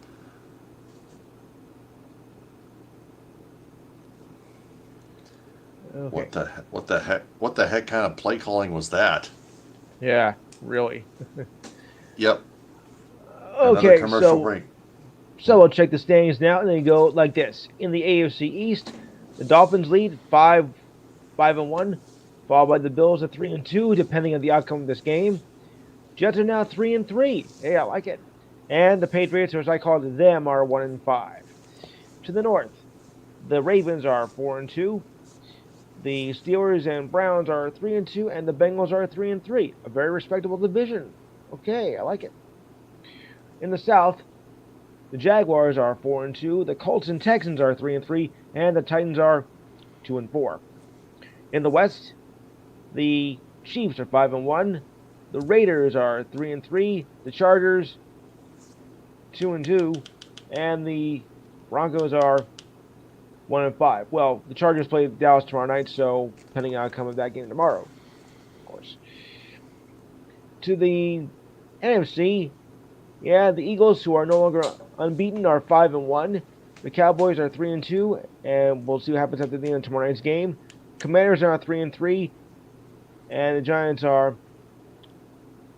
Okay. What the heck kind of play calling was that? Yeah, really. Yep. Okay, commercial break. So we'll check the standings now, and then go like this. In the AFC East, the Dolphins lead 5-1, followed by the Bills at 3-2, depending on the outcome of this game. Jets are now 3-3. Hey, I like it. And the Patriots, or as I call them, are 1-5. To the north, the Ravens are 4-2. The Steelers and Browns are 3-2, and the Bengals are 3-3. A very respectable division. Okay, I like it. In the South, the Jaguars are 4-2. The Colts and Texans are 3-3, and the Titans are 2-4. In the West, the Chiefs are 5-1. The Raiders are 3-3. The Chargers 2-2, and the Broncos are 1-5. Well, the Chargers play Dallas tomorrow night, so depending on the outcome of that game tomorrow, of course. To the NFC, yeah, the Eagles, who are no longer unbeaten, are 5-1. The Cowboys are 3-2, and we'll see what happens after the end of tomorrow night's game. Commanders are 3-3, and the Giants are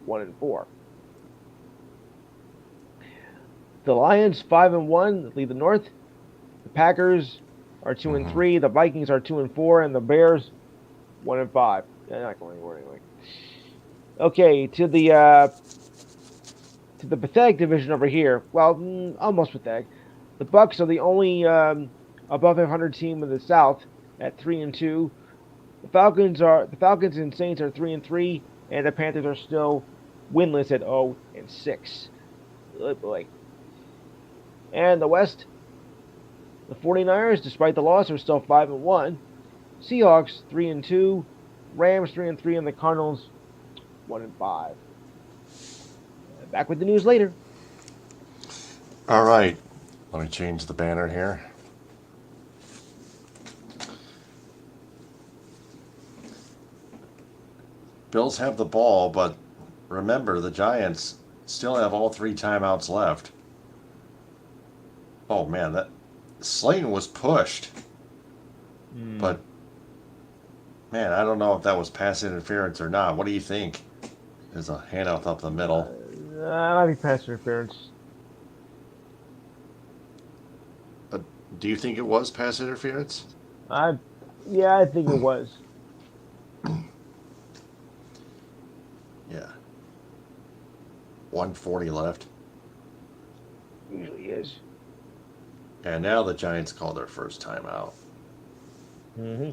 1-4. The Lions 5-1 lead the North. The Packers are 2-3. The Vikings are 2-4, and the Bears 1-5. They're not going anywhere anyway. Okay, to the pathetic division over here. Well, almost pathetic. The Bucks are the only above 500 team in the South at 3-2. The Falcons and Saints are 3-3, and the Panthers are still winless at 0-6. Oh boy. And the West, the 49ers, despite the loss, are still 5-1. Seahawks 3-2, Rams 3-3, and the Cardinals 1-5. Back with the news later. All right. Let me change the banner here. Bills have the ball, but remember, the Giants still have all 3 timeouts left. Oh, man, that Slayton was pushed. But, man, I don't know if that was pass interference or not. What do you think? There's a handoff up the middle. Might be pass interference. Do you think it was pass interference? I think it was. Yeah. 1:40 left. Usually is. And now the Giants call their first timeout. Mm-hmm.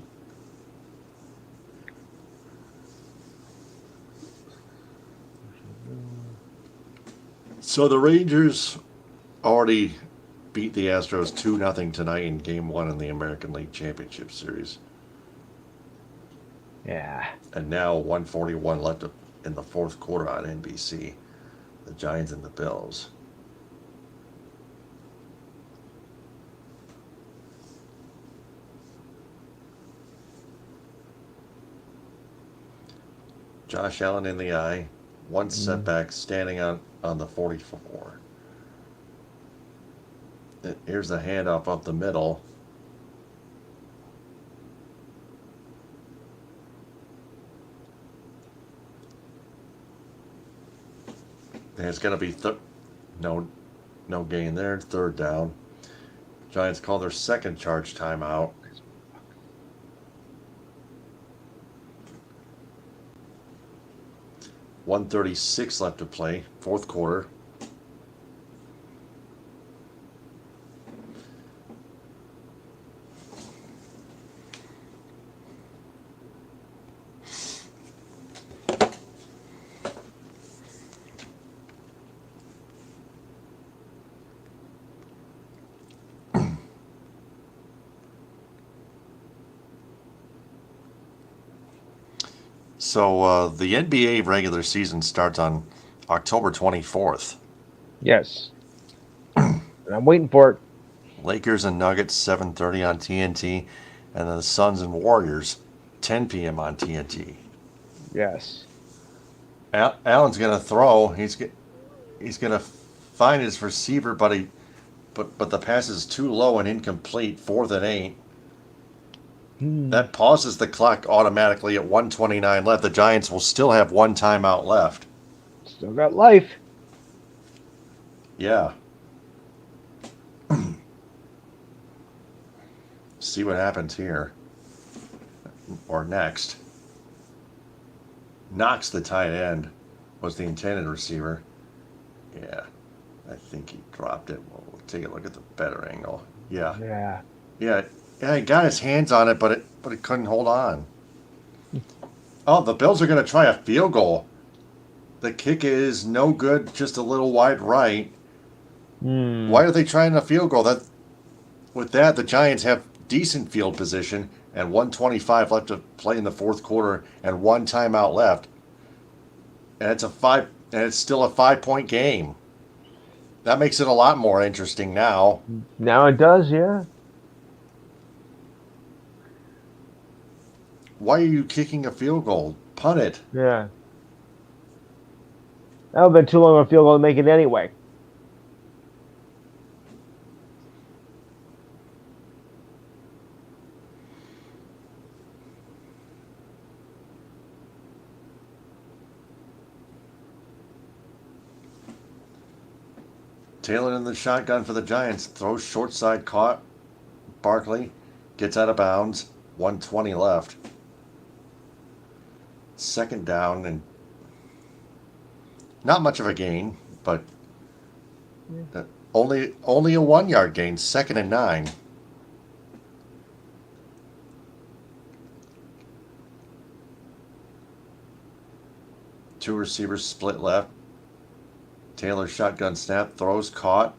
So the Rangers already beat the Astros 2-0 tonight in Game 1 in the American League Championship Series. Yeah. And now 1:41 left in the fourth quarter on NBC. The Giants and the Bills. Josh Allen in the eye. One setback standing on the 44. Here's the handoff up the middle. There's going to be no gain there. Third down. Giants call their second charge timeout. .136 left to play, fourth quarter. So the NBA regular season starts on October 24th. Yes. And I'm waiting for it. Lakers and Nuggets 7:30 on TNT, and then the Suns and Warriors 10 p.m. on TNT. Yes. Allen's gonna throw. He's gonna find his receiver, but the pass is too low and incomplete. 4th and 8. That pauses the clock automatically at 1:29 left. The Giants will still have 1 timeout left. Still got life. Yeah. See what happens here. Or next. Knox, the tight end, was the intended receiver. Yeah, I think he dropped it. We'll take a look at the better angle. Yeah, Yeah. yeah, yeah. He got his hands on it, but it couldn't hold on. Oh, the Bills are going to try a field goal. The kick is no good, just a little wide right. Hmm. Why are they trying a field goal? That with that, the Giants have decent field position and 125 left to play in the fourth quarter and one timeout left. And it's still a 5 point game. That makes it a lot more interesting now. Now it does, yeah. Why are you kicking a field goal? Punt it. Yeah. That would have been too long of a field goal to make it anyway. Taylor in the shotgun for the Giants. Throws short side caught. Barkley gets out of bounds. 120 left. Second down and not much of a gain, but Yeah. only a 1 yard gain. Second and 9. Two receivers split left. Taylor shotgun snap, throws caught.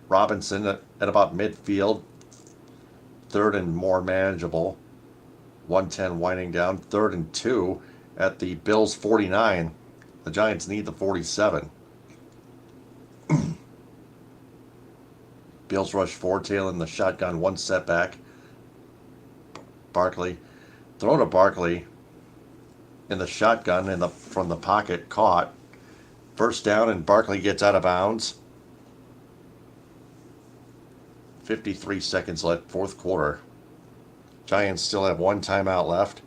Robinson at about midfield. Third and more manageable. 110 winding down. Third and 2 at the Bills 49. The Giants need the 47. Bills rush four, Taylor in the shotgun, one setback. Barkley. Throw to Barkley in the shotgun from the pocket, caught. First down, and Barkley gets out of bounds. 53 seconds left, fourth quarter. Giants still have one timeout left.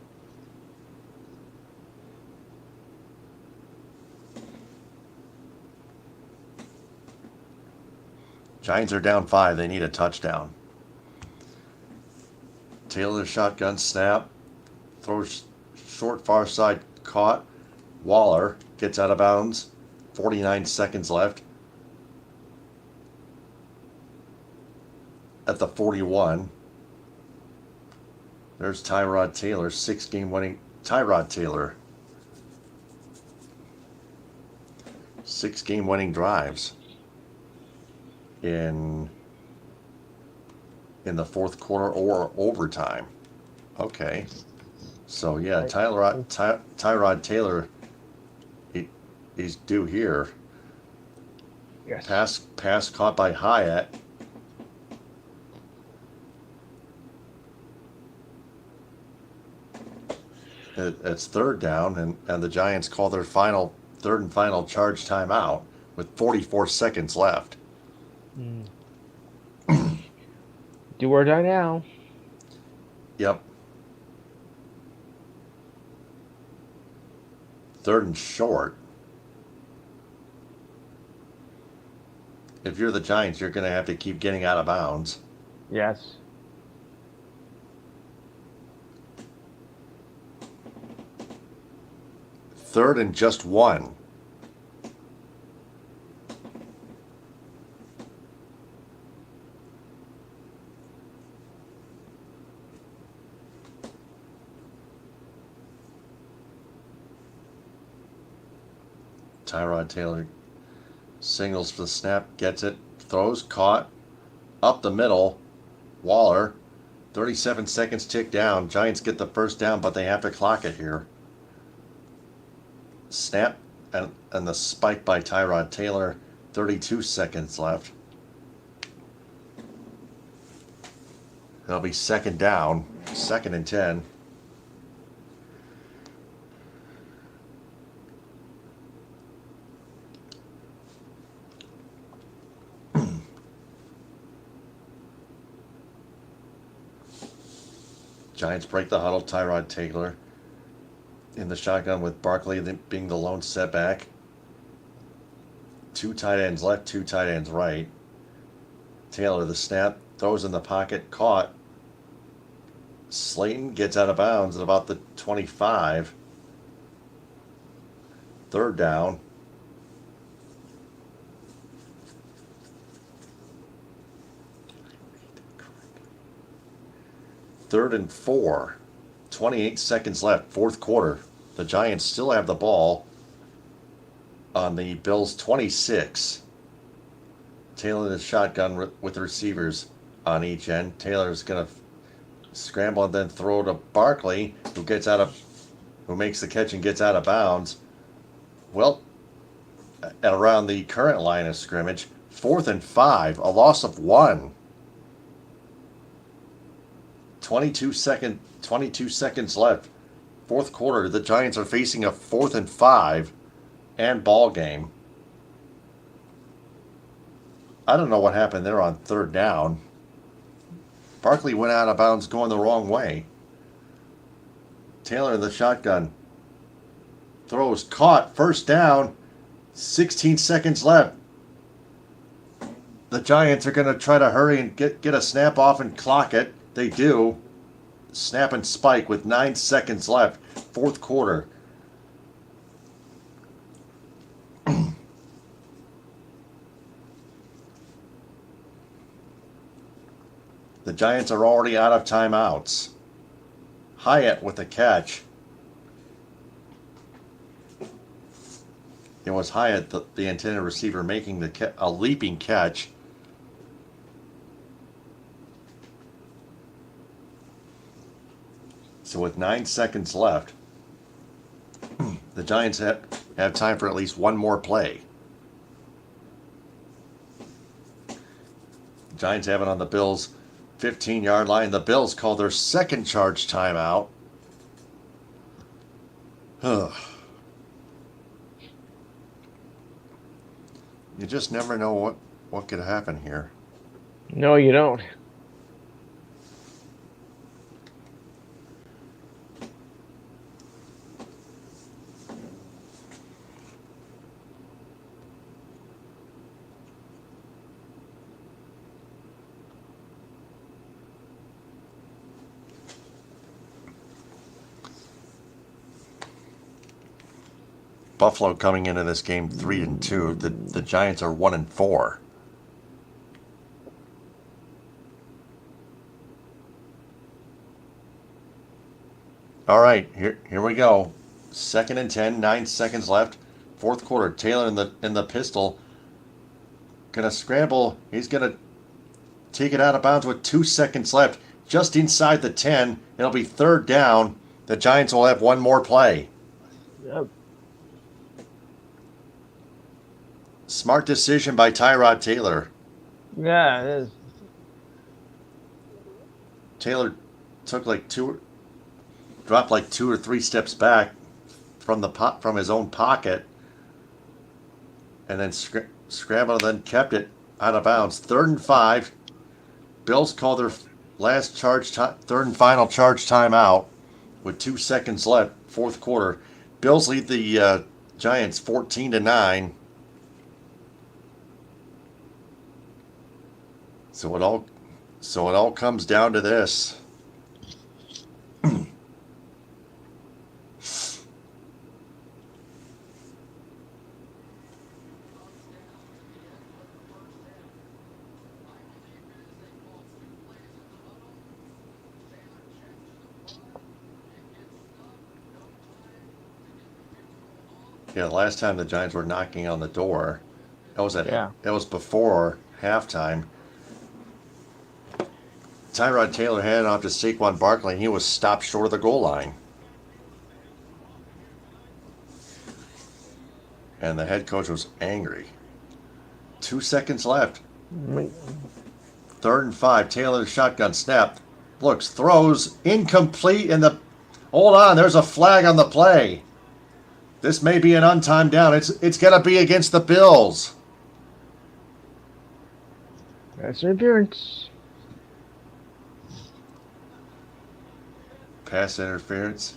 Giants are down 5. They need a touchdown. Taylor shotgun snap. Throws short far side, caught. Waller gets out of bounds. 49 seconds left. At the 41. There's Tyrod Taylor, 6-game winning. Tyrod Taylor. 6-game winning drives in the fourth quarter or overtime. Okay. So yeah, Tyrod Taylor, he's due here. Yes. Pass caught by Hyatt. It's third down, and the Giants call their third and final charge timeout with 44 seconds left. Mm. Do or die now. Yep. Third and short. If you're the Giants, you're going to have to keep getting out of bounds. Yes. Third and just 1. Tyrod Taylor singles for the snap, gets it, throws, caught, up the middle. Waller, 37 seconds tick down. Giants get the first down, but they have to clock it here. Snap and the spike by Tyrod Taylor, 32 seconds left. It'll be second down, second and 10. Giants break the huddle. Tyrod Taylor in the shotgun with Barkley being the lone setback. Two tight ends left, two tight ends right. Taylor, the snap, throws in the pocket, caught. Slayton gets out of bounds at about the 25. Third down. Third and 4. 28 seconds left. Fourth quarter. The Giants still have the ball on the Bills' 26. Taylor the shotgun with the receivers on each end. Taylor's going to scramble and then throw to Barkley, who makes the catch and gets out of bounds. Well, at around the current line of scrimmage, 4th and 5, a loss of 1. 22 seconds left. Fourth quarter, the Giants are facing a 4th and 5 and ball game. I don't know what happened there on third down. Barkley went out of bounds going the wrong way. Taylor in the shotgun. Throws caught. First down. 16 seconds left. The Giants are going to try to hurry and get a snap off and clock it. They do. Snap and spike with 9 seconds left. Fourth quarter. The Giants are already out of timeouts. Hyatt with a catch. It was Hyatt, the intended receiver, making a leaping catch. So with 9 seconds left, the Giants have time for at least one more play. The Giants have it on the Bills' 15-yard line. The Bills call their second charge timeout. You just never know what could happen here. No, you don't. Buffalo coming into this game 3-2. The Giants are 1-4. All right, here we go. 2nd and 10, 9 seconds left. Fourth quarter. Taylor in the pistol. Gonna scramble. He's gonna take it out of bounds with 2 seconds left. Just inside the 10. It'll be third down. The Giants will have one more play. Yep. Smart decision by Tyrod Taylor. Yeah, it is. Taylor dropped like 2 or 3 steps back from his own pocket, and then scrambled and then kept it out of bounds. 3rd and 5. Bills call their last third and final charge timeout with 2 seconds left. Fourth quarter. Bills lead the Giants 14-9. So it all comes down to this. Yeah, the last time the Giants were knocking on the door, that was before halftime. Tyrod Taylor handed off to Saquon Barkley, and he was stopped short of the goal line. And the head coach was angry. 2 seconds left. 3rd and 5. Taylor shotgun snap. Looks, throws, incomplete, hold on, there's a flag on the play. This may be an untimed down. It's going to be against the Bills. That's interference. Pass interference.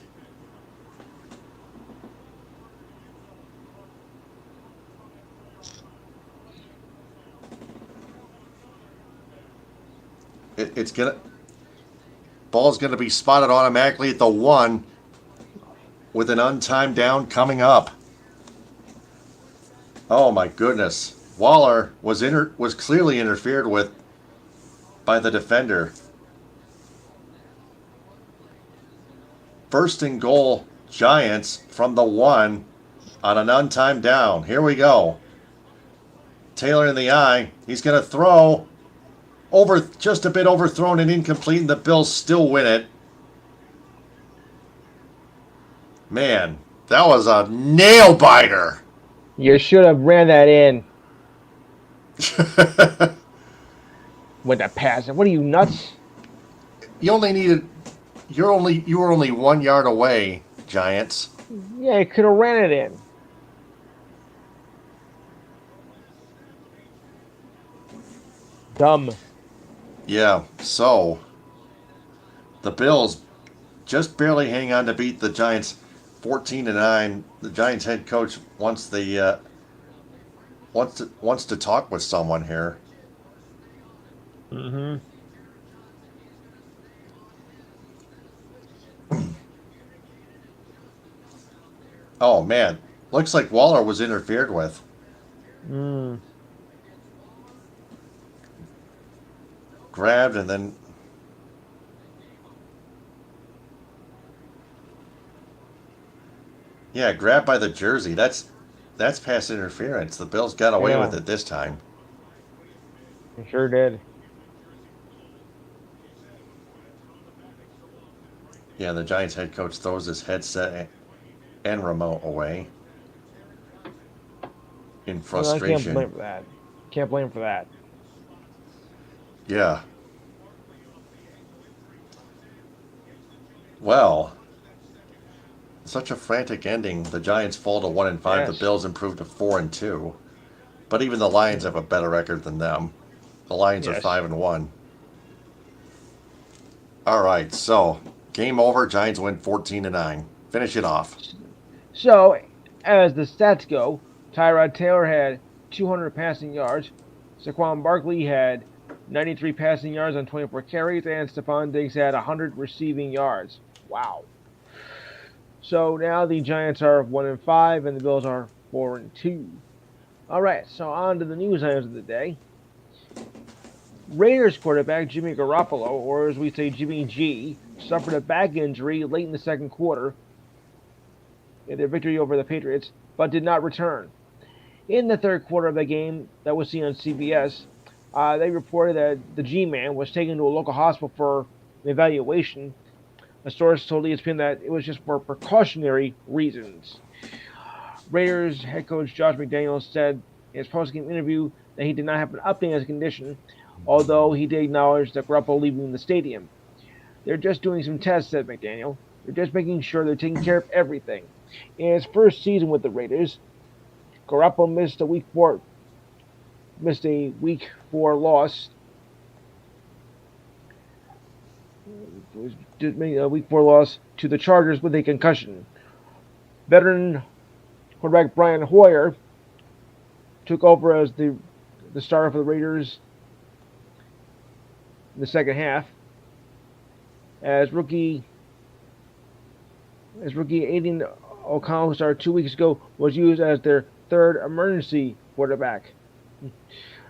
Ball's gonna be spotted automatically at the 1 with an untimed down coming up. Oh my goodness. Waller was clearly interfered with by the defender. First and goal, Giants from the 1 on an untimed down. Here we go. Taylor in the eye. He's going to throw over just a bit overthrown and incomplete, and the Bills still win it. Man, that was a nail biter. You should have ran that in with the pass. What are you nuts? you only needed you were only 1 yard away, Giants. Yeah, you could have ran it in. Dumb. Yeah, so the Bills just barely hang on to beat the Giants 14-9. The Giants head coach wants to talk with someone here. Mm-hmm. Oh man, looks like Waller was interfered with. Mm. Grabbed and then yeah, grabbed by the jersey. That's pass interference. The Bills got away with Yeah, it this time. you sure did. Yeah, the Giants head coach throws his headset and remote away in Well, I can't frustration. blame for that. Can't blame for that. Yeah. Well, such a frantic ending. The Giants fall to 1-5. The Yes. Bills improve to 4-2. But even the Lions have a better record than them. The Lions are Yes. 5-1. All right, so game over. Giants win 14-9. Finish it off. So, as the stats go, Tyrod Taylor had 200 passing yards. Saquon Barkley had 93 passing yards on 24 carries, and Stephon Diggs had 100 receiving yards. Wow. So now the Giants are 1-5, and the Bills are 4-2. All right, so on to the news items of the day. Raiders quarterback Jimmy Garoppolo, or as we say Jimmy G, suffered a back injury late in the second quarter in their victory over the Patriots, but did not return. In the third quarter of the game that was seen on CBS, they reported that the G-Man was taken to a local hospital for evaluation. A source told ESPN that it was just for precautionary reasons. Raiders head coach Josh McDaniels said in his post-game interview that he did not have an update on his condition, although he did acknowledge that Garoppolo leaving the stadium. They're just doing some tests, said McDaniel. They're just making sure they're taking care of everything. In his first season with the Raiders, Garoppolo missed a week 4 loss. A week 4 loss to the Chargers with a concussion. Veteran quarterback Brian Hoyer took over as the starter for the Raiders in the second half. As rookie Aiden O'Connell, who started 2 weeks ago, was used as their third emergency quarterback.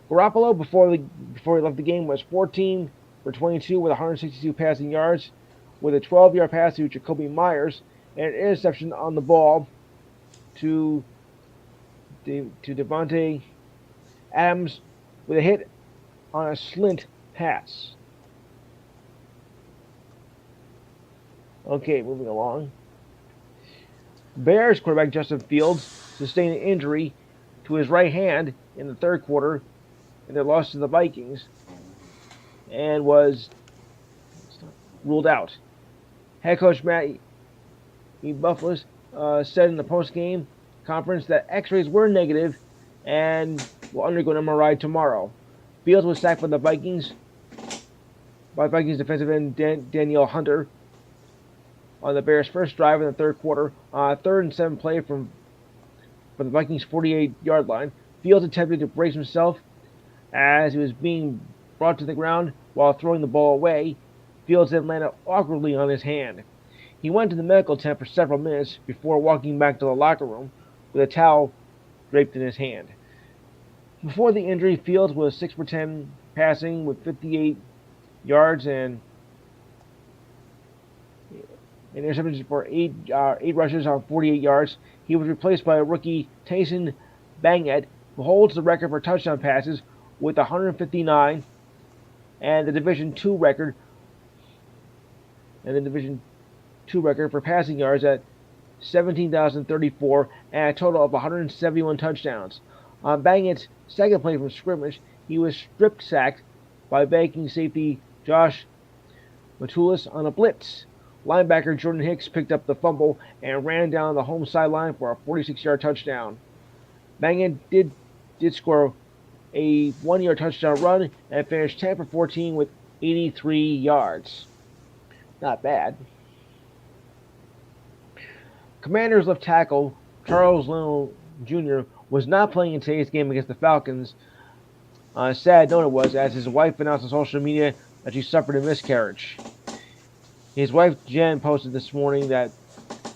Garoppolo, before he left the game, was 14 for 22 with 162 passing yards, with a 12-yard pass to Jacoby Myers and an interception on the ball to Devontae Adams with a hit on a slant pass. Okay, moving along. Bears quarterback Justin Fields sustained an injury to his right hand in the third quarter in their loss to the Vikings and was ruled out. Head coach Matt Buffalo said in the post-game conference that X-rays were negative and will undergo an MRI tomorrow. Fields was sacked by Vikings defensive end Danielle Hunter on the Bears' first drive in the third quarter. 3rd and 7 play from the Vikings' 48-yard line. Fields attempted to brace himself as he was being brought to the ground while throwing the ball away. Fields then landed awkwardly on his hand. He went to the medical tent for several minutes before walking back to the locker room with a towel draped in his hand. Before the injury, Fields was 6 for 10 passing with 58 yards and interceptions for eight rushes on 48 yards. He was replaced by a rookie, Tyson Bangett, who holds the record for touchdown passes with 159, and the Division Two record for passing yards at 17,034 and a total of 171 touchdowns. On Bangett's second play from scrimmage, he was strip sacked by Viking safety Josh Matulis on a blitz. Linebacker Jordan Hicks picked up the fumble and ran down the home sideline for a 46-yard touchdown. Bangett did score a 1-yard touchdown run and finished 10 for 14 with 83 yards. Not bad. Commanders left tackle Charles Leno Jr. was not playing in today's game against the Falcons. On a sad note it was, as his wife announced on social media that she suffered a miscarriage. His wife Jen posted this morning that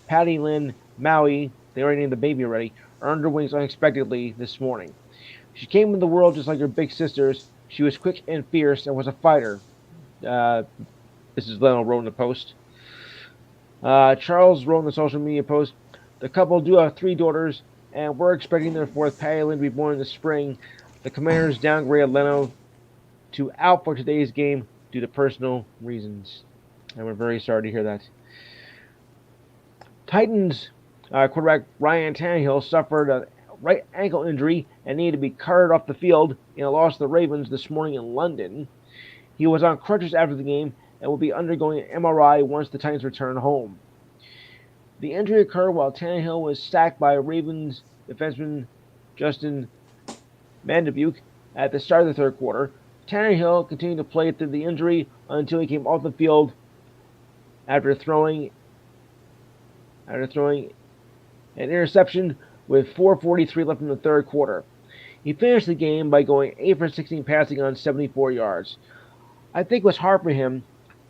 Patty Lynn Maui, they already named the baby already, earned her wings unexpectedly this morning. She came into the world just like her big sisters. She was quick and fierce and was a fighter. This is Leno wrote in the post. Charles wrote in the social media post, the couple do have 3 daughters, and we're expecting their 4th, Patty Lynn, to be born in the spring. The Commanders downgraded Leno to out for today's game due to personal reasons. And we're very sorry to hear that. Titans quarterback Ryan Tannehill suffered a right ankle injury and needed to be carted off the field in a loss to the Ravens this morning in London. He was on crutches after the game and will be undergoing an MRI once the Titans return home. The injury occurred while Tannehill was sacked by Ravens defenseman Justin Mandebuke at the start of the 3rd quarter. Tannehill continued to play through the injury until he came off the field after throwing an interception with 4:43 left in the 3rd quarter. He finished the game by going 8 for 16 passing on 74 yards. I think it was hard for him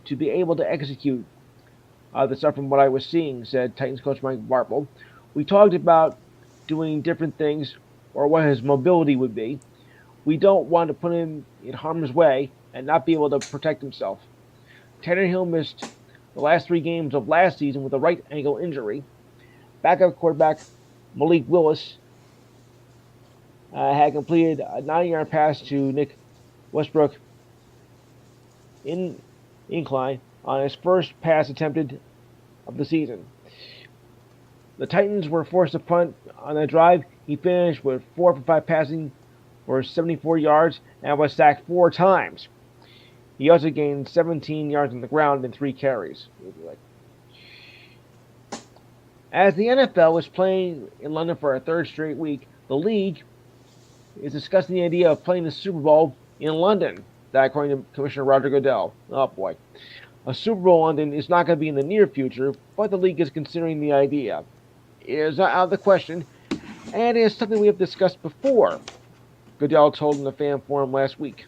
to be able to execute the stuff from what I was seeing, said Titans coach Mike Barple. We talked about doing different things or what his mobility would be. We don't want to put him in harm's way and not be able to protect himself. Tannehill missed the last 3 games of last season with a right ankle injury. Backup quarterback Malik Willis had completed a 9-yard pass to Nick Westbrook in incline on his first pass attempted of the season. The Titans were forced to punt on that drive. He finished with 4 for 5 passing for 74 yards and was sacked 4 times. He also gained 17 yards on the ground in 3 carries. As the NFL is playing in London for a 3rd straight week, the league is discussing the idea of playing the Super Bowl in London. That according to Commissioner Roger Goodell. Oh boy. A Super Bowl in London is not going to be in the near future, but the league is considering the idea. It is not out of the question, and it is something we have discussed before, Goodell told in the fan forum last week.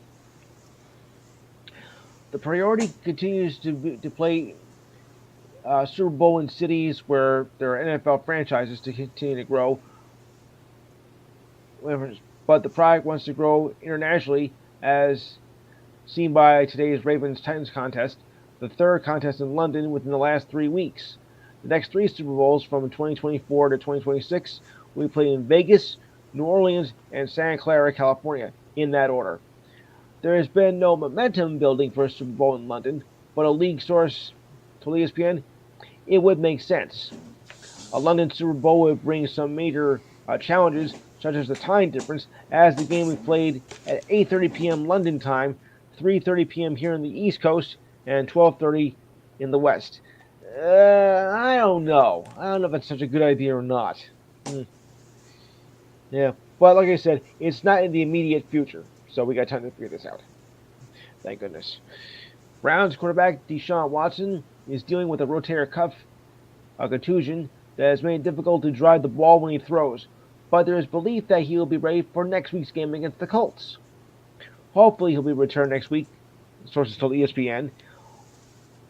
The priority continues to play Super Bowl in cities where there are NFL franchises to continue to grow, but the product wants to grow internationally, as seen by today's Ravens-Titans contest, the 3rd contest in London within the last 3 weeks. The next 3 Super Bowls from 2024 to 2026 will be played in Vegas, New Orleans, and Santa Clara, California, in that order. There has been no momentum building for a Super Bowl in London, but a league source told ESPN it would make sense. A London Super Bowl would bring some major challenges, such as the time difference, as the game will be played at 8:30 p.m. London time, 3:30 p.m. here on the East Coast, and 12:30 in the West. I don't know. I don't know if it's such a good idea or not. Yeah, but like I said, it's not in the immediate future, so we got time to figure this out. Thank goodness. Browns quarterback Deshaun Watson is dealing with a rotator cuff contusion that has made it difficult to drive the ball when he throws, but there is belief that he will be ready for next week's game against the Colts. Hopefully he'll be returned next week, sources told ESPN.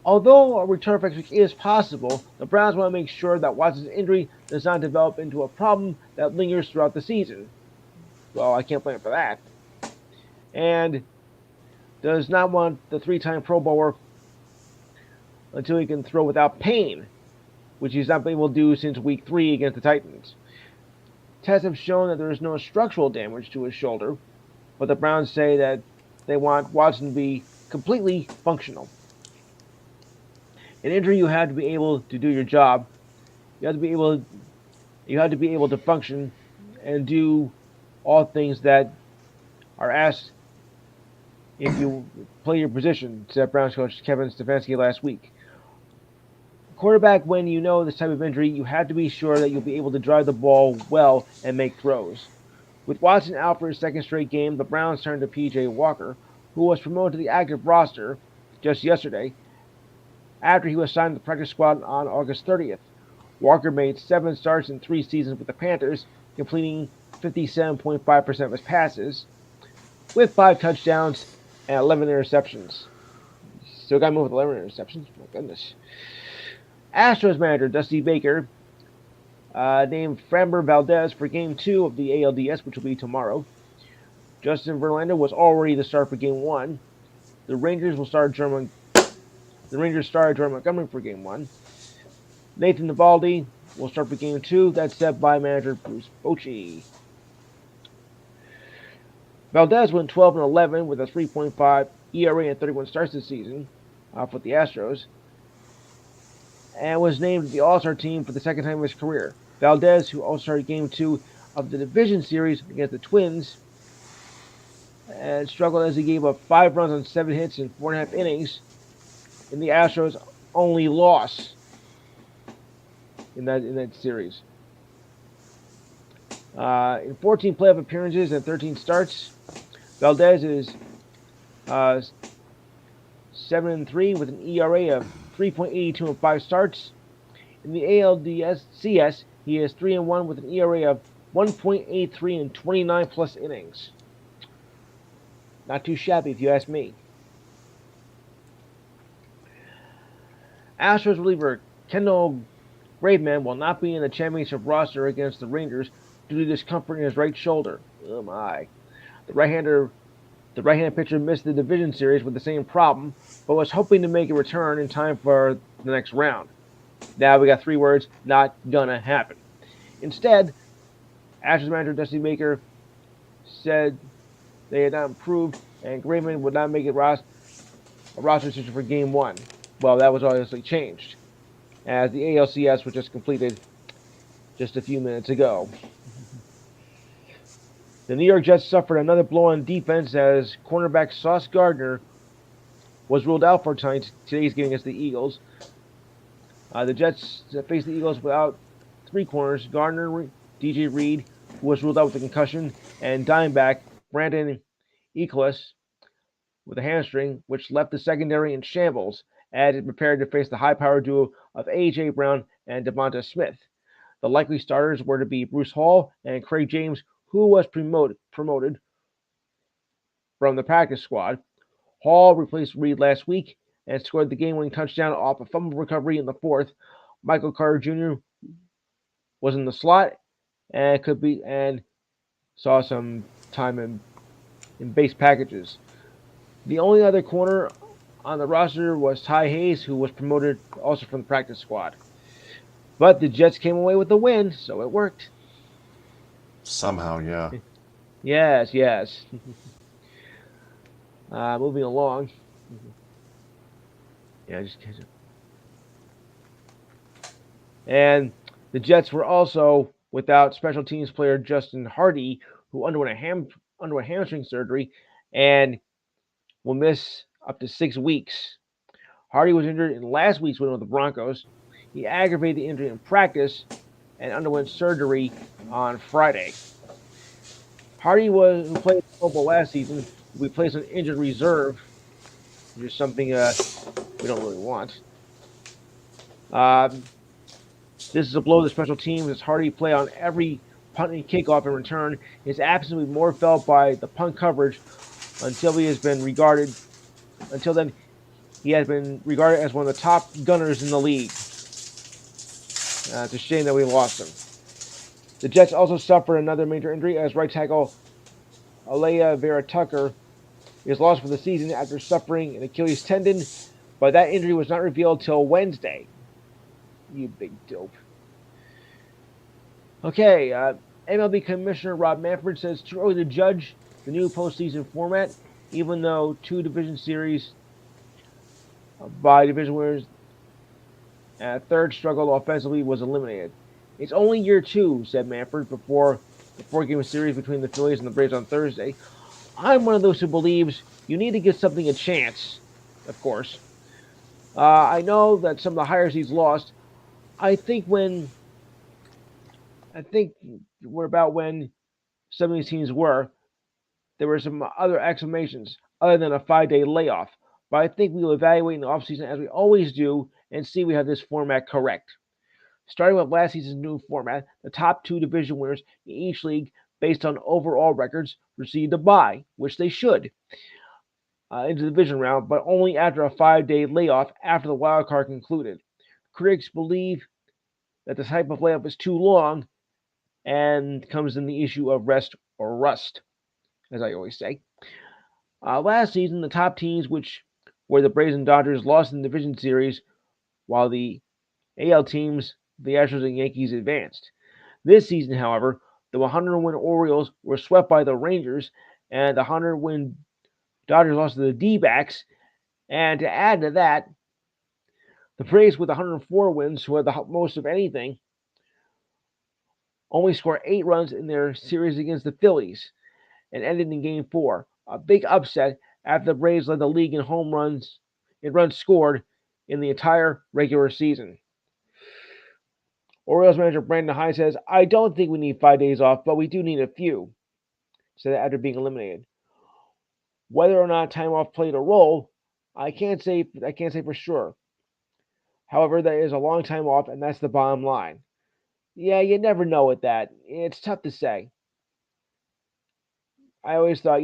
Although a return for next week is possible, the Browns want to make sure that Watson's injury does not develop into a problem that lingers throughout the season. Well, I can't blame him for that. And does not want the three-time Pro Bowler until he can throw without pain, which he's not been able to do since week 3 against the Titans. Tests have shown that there is no structural damage to his shoulder, but the Browns say that they want Watson to be completely functional. An injury, you have to be able to do your job. You have to be able to function and do all things that are asked if you play your position, said Browns coach Kevin Stefanski last week. Quarterback, when you know this type of injury, you have to be sure that you'll be able to drive the ball well and make throws. With Watson out for his second straight game, the Browns turned to P.J. Walker, who was promoted to the active roster just yesterday after he was signed to the practice squad on August 30th. Walker made 7 starts in 3 seasons with the Panthers, completing 57.5% of his passes, with 5 touchdowns and 11 interceptions. Still got me with 11 interceptions. My goodness. Astros manager Dusty Baker named Framber Valdez for Game 2 of the ALDS, which will be tomorrow. Justin Verlander was already the start for Game 1. The Rangers started Jordan Montgomery for Game 1. Nathan Eovaldi will start for Game 2. That's set by manager Bruce Bochy. Valdez went 12-11 with a 3.5 ERA and 31 starts this season for the Astros, and was named the All-Star team for the second time in his career. Valdez, who also started Game 2 of the division series against the Twins, and struggled as he gave up 5 runs on 7 hits in 4.5 innings in the Astros' only loss in that series. In 14 playoff appearances and 13 starts, Valdez is 7-3 with an ERA of 3.82 in 5 starts. In the ALCS, he is 3-1 with an ERA of 1.83 in 29 plus innings. Not too shabby, if you ask me. Astros reliever Kendall Graveman will not be in the championship roster against the Rangers due to discomfort in his right shoulder. Oh my. The right-handed pitcher missed the division series with the same problem, but was hoping to make a return in time for the next round. Now we got 3 words: not gonna happen. Instead, Astros manager Dusty Baker said they had not improved and Graveman would not make a roster decision for Game 1. Well, that was obviously changed, as the ALCS was just completed just a few minutes ago. The New York Jets suffered another blow on defense as cornerback Sauce Gardner was ruled out for today's game against the Eagles. The Jets faced the Eagles without 3 corners: Gardner, DJ Reed, who was ruled out with a concussion, and dimeback Brandon Echols with a hamstring, which left the secondary in shambles as it prepared to face the high-powered duo of A.J. Brown and Devonta Smith. The likely starters were to be Bruce Hall and Craig James, who was promoted from the practice squad. Hall replaced Reed last week and scored the game-winning touchdown off a fumble recovery in the 4th. Michael Carter Jr. was in the slot and saw some time in base packages. The only other corner on the roster was Ty Hayes, who was promoted also from the practice squad. But the Jets came away with the win, so it worked. Somehow, yeah. Yes. Moving along. And the Jets were also without special teams player Justin Hardy, who underwent hamstring surgery and will miss up to 6 weeks. Hardy was injured in last week's win with the Broncos. He aggravated the injury in practice and underwent surgery on Friday. Hardy, who played football last season, will be placed on injured reserve, which is something we don't really want. This is a blow to special teams as Hardy play on every punt and kickoff in return. His absence will be more felt by the punt coverage until then He has been regarded as one of the top gunners in the league. It's a shame that we lost him. The Jets also suffered another major injury as right tackle Alea Vera Tucker is lost for the season after suffering an Achilles tendon, but that injury was not revealed till Wednesday. You big dope. Okay, MLB Commissioner Rob Manfred says it's too early to judge the new postseason format, even though two division series by division winners third struggle offensively was eliminated. It's only year two, said Manfred before the four-game series between the Phillies and the Braves on Thursday. I'm one of those who believes you need to give something a chance, of course. I know that some of the hires he's lost. I think when I think we're about when some of these teams were, there were some other exclamations other than a 5-day layoff. But I think we will evaluate in the offseason as we always do and see we have this format correct. Starting with last season's new format, the top two division winners in each league, based on overall records, received a bye, which they should, into the division round, but only after a 5-day layoff after the wild card concluded. Critics believe that the type of layoff is too long and comes in the issue of rest or rust, as I always say. Last season, the top teams, which were the Braves and Dodgers, lost in the division series, while the AL teams, the Astros and Yankees, advanced. This season, however, the 100-win Orioles were swept by the Rangers, and the 100-win Dodgers lost to the D-backs. And to add to that, the Braves, with 104 wins, who had the most of anything, only scored 8 runs in their series against the Phillies and ended in Game 4. A big upset after the Braves led the league in runs scored in the entire regular season. Orioles manager Brandon Hyde says, I don't think we need 5 days off, but we do need a few, said after being eliminated. Whether or not time off played a role, I can't say for sure. However, that is a long time off, and that's the bottom line. Yeah, you never know with that. It's tough to say. I always thought,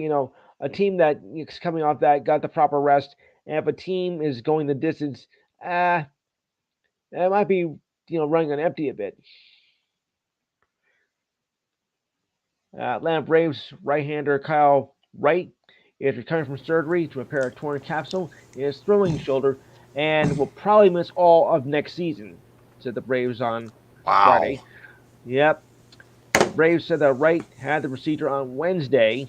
a team that is coming off that got the proper rest, and if a team is going the distance, it might be, running on empty a bit. Atlanta Braves right-hander Kyle Wright is returning from surgery to repair a torn capsule in his throwing shoulder and will probably miss all of next season, said the Braves on Wow. Friday. Yep. The Braves said that Wright had the procedure on Wednesday.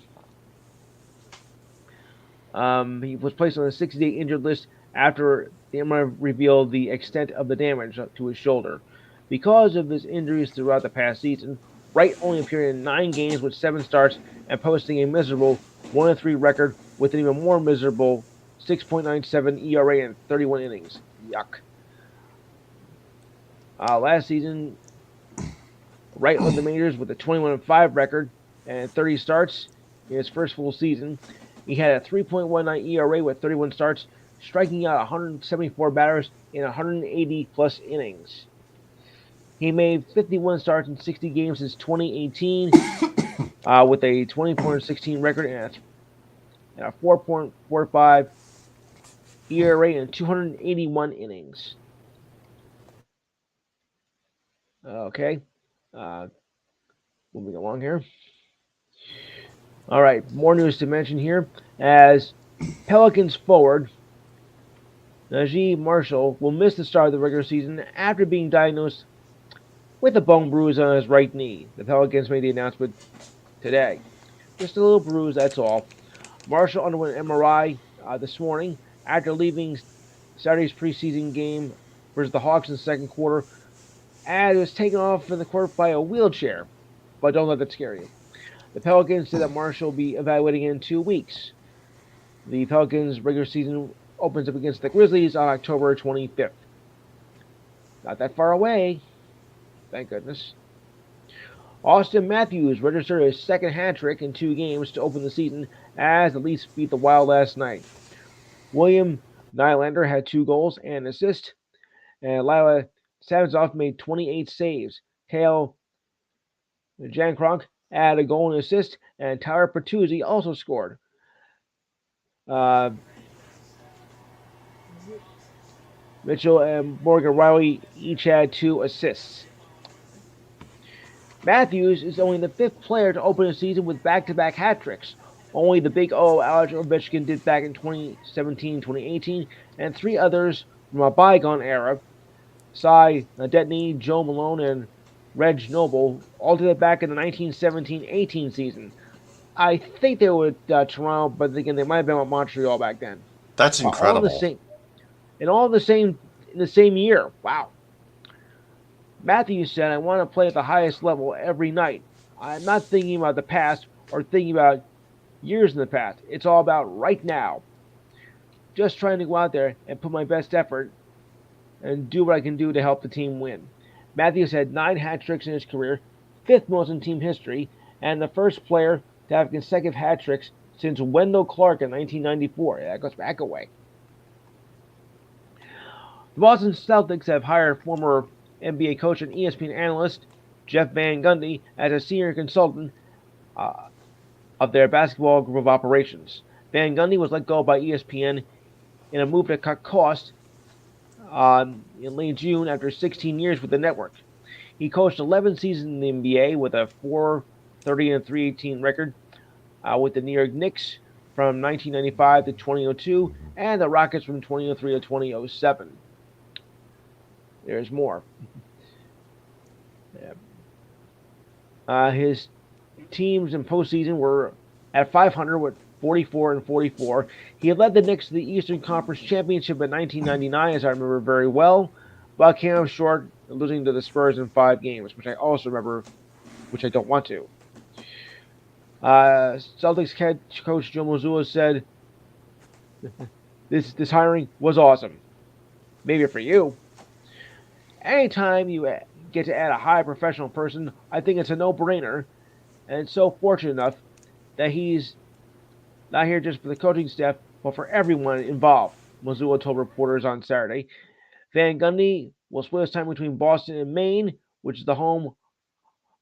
He was placed on a 60-day injured list after the MRI revealed the extent of the damage to his shoulder. Because of his injuries throughout the past season, Wright only appeared in 9 games with 7 starts and posting a miserable 1-3 record with an even more miserable 6.97 ERA in 31 innings. Yuck. Last season, Wright led the majors with a 21-5 record and 30 starts in his first full season. He had a 3.19 ERA with 31 starts, striking out 174 batters in 180 plus innings. He made 51 starts in 60 games since 2018 with a 20.16 record and a 4.45 ERA in 281 innings. Okay. Moving along here. All right, more news to mention here. As Pelicans forward Najee Marshall will miss the start of the regular season after being diagnosed with a bone bruise on his right knee. The Pelicans made the announcement today. Just a little bruise, that's all. Marshall underwent an MRI this morning after leaving Saturday's preseason game versus the Hawks in the second quarter, and was taken off from the court by a wheelchair. But don't let that scare you. The Pelicans said that Marshall will be evaluating in 2 weeks. The Pelicans' regular season opens up against the Grizzlies on October 25th. Not that far away. Thank goodness. Austin Matthews registered his second hat trick in 2 games to open the season as the Leafs beat the Wild last night. William Nylander had 2 goals and an assist, and Lila Samsonov made 28 saves. Kale Jankronk had a goal and assist, and Tyler Patuzzi also scored. Mitchell and Morgan Riley each had 2 assists. Matthews is only the 5th player to open a season with back-to-back hat tricks. Only the Big O, Alex Ovechkin, did back in 2017-2018, and 3 others from a bygone era, Cy Detney, Joe Malone, and Reg Noble, all did it back in the 1917-18 season. I think they were Toronto, but again, they might have been with Montreal back then. That's All in the incredible. same, and all in the same year. Wow. Matthews said, "I want to play at the highest level every night. I'm not thinking about the past or thinking about years in the past. It's all about right now. Just trying to go out there and put my best effort and do what I can do to help the team win." Matthews had 9 hat tricks in his career, 5th most in team history, and the first player to have consecutive hat tricks since Wendell Clark in 1994. Yeah, that goes back a way. The Boston Celtics have hired former NBA coach and ESPN analyst Jeff Van Gundy as a senior consultant uh, of their basketball group of operations. Van Gundy was let go by ESPN in a move to cut costs in late June after 16 years with the network. He coached 11 seasons in the NBA with a 430 and 318 record with the New York Knicks from 1995 to 2002 and the Rockets from 2003 to 2007. There's more. His teams in postseason were at 500 with 44 and 44. He had led the Knicks to the Eastern Conference Championship in 1999, as I remember very well, but came up short, losing to the Spurs in 5 games, which I also remember, which I don't want to. Celtics head coach Joe Mazzulla said, "This hiring was awesome. Maybe for you. Anytime you get to add a high professional person, I think it's a no-brainer, and it's so fortunate enough that he's not here just for the coaching staff, but for everyone involved," Mazzulla told reporters on Saturday. Van Gundy will split his time between Boston and Maine, which is the home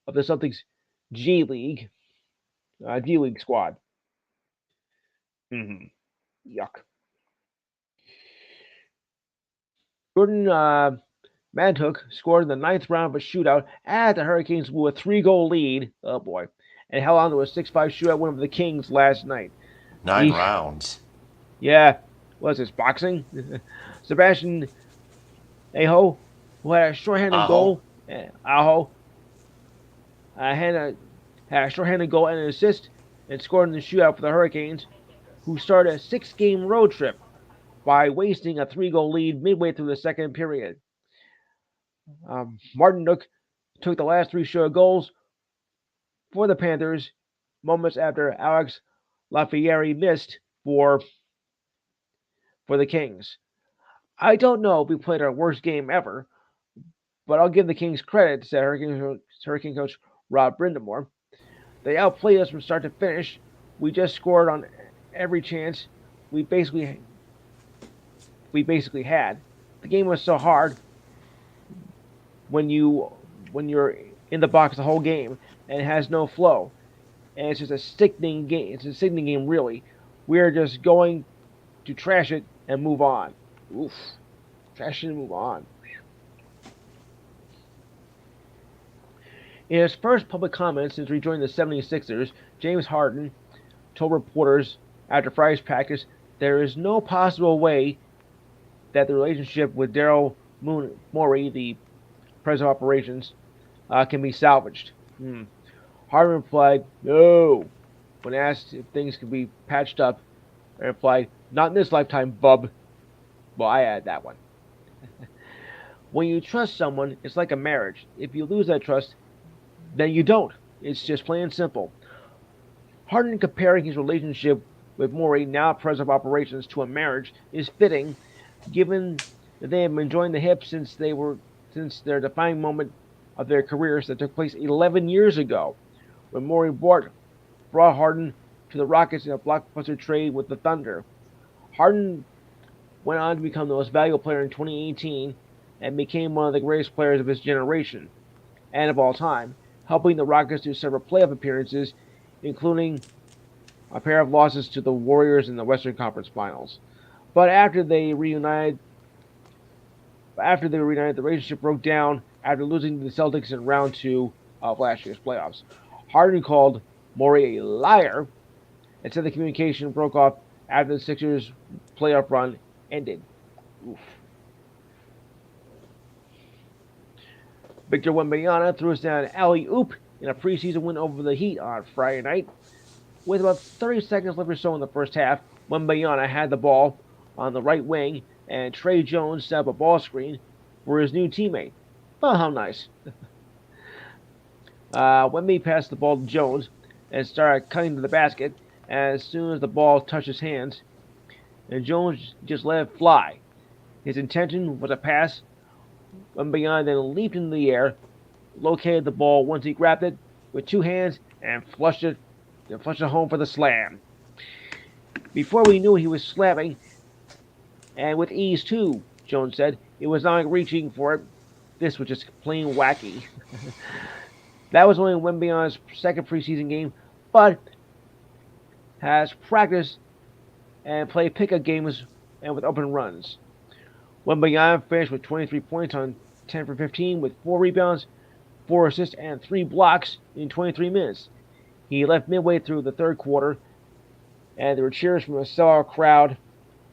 of the Celtics G League, G League squad. Mm-hmm. Yuck. Jordan Madhook scored in the 9th round of a shootout at the Hurricanes with a 3-goal lead. Oh boy. And held on to a 6-5 shootout win over the Kings last night. Nine rounds. Yeah. What is this, boxing? Sebastian Aho, who had a shorthanded Aho. goal. Aho had a shorthanded goal and an assist and scored in the shootout for the Hurricanes, who started a 6-game road trip by wasting a 3-goal lead midway through the second period. Martin Nook took the last 3 short goals for the Panthers moments after Alex Lafayette missed for the Kings. I don't know if we played our worst game ever, but I'll give the Kings credit, said Hurricane coach Rob Brindamore. They outplayed us from start to finish. We just scored on every chance we basically had. The game was so hard when you're in the box the whole game and it has no flow. And it's just a sickening game. It's a sickening game, really. We're just going to trash it and move on. Oof. Trash it and move on. In his first public comments since rejoining the 76ers, James Harden told reporters after Friday's practice there is no possible way that the relationship with Daryl Morey, the president of operations, can be salvaged. Harden replied, "No." When asked if things could be patched up, he replied, "Not in this lifetime, bub." Well, I added that one. When you trust someone, it's like a marriage. If you lose that trust, then you don't. It's just plain and simple. Harden comparing his relationship with Morey, now president of operations, to a marriage is fitting, given that they have been joined the hip since their defining moment of their careers that took place 11 years ago, when Morey brought Harden to the Rockets in a blockbuster trade with the Thunder. Harden went on to become the most valuable player in 2018 and became one of the greatest players of his generation and of all time, helping the Rockets to several playoff appearances, including a pair of losses to the Warriors in the Western Conference Finals. But after they reunited, the relationship broke down after losing to the Celtics in round two of last year's playoffs. Harden called Morey a liar and said the communication broke off after the Sixers' playoff run ended. Oof. Victor Wembanyama threw us down an alley oop in a preseason win over the Heat on Friday night. With about 30 seconds left or so in the first half, Wembanyama had the ball on the right wing, and Trey Jones set up a ball screen for his new teammate. Oh, how nice. Wemby passed the ball to Jones and started cutting to the basket. As soon as the ball touched his hands, and Jones just let it fly. His intention was a pass. Wembanyama then leaped into the air, located the ball once he grabbed it with two hands, and flushed it home for the slam. Before we knew he was slamming, and with ease too, Jones said. It was not like reaching for it. This was just plain wacky. That was only Wembanyama's second preseason game, but has practiced and played pickup games and with open runs. Wembanyama finished with 23 points on 10 for 15 with 4 rebounds, 4 assists, and 3 blocks in 23 minutes. He left midway through the third quarter, and there were cheers from a sellout crowd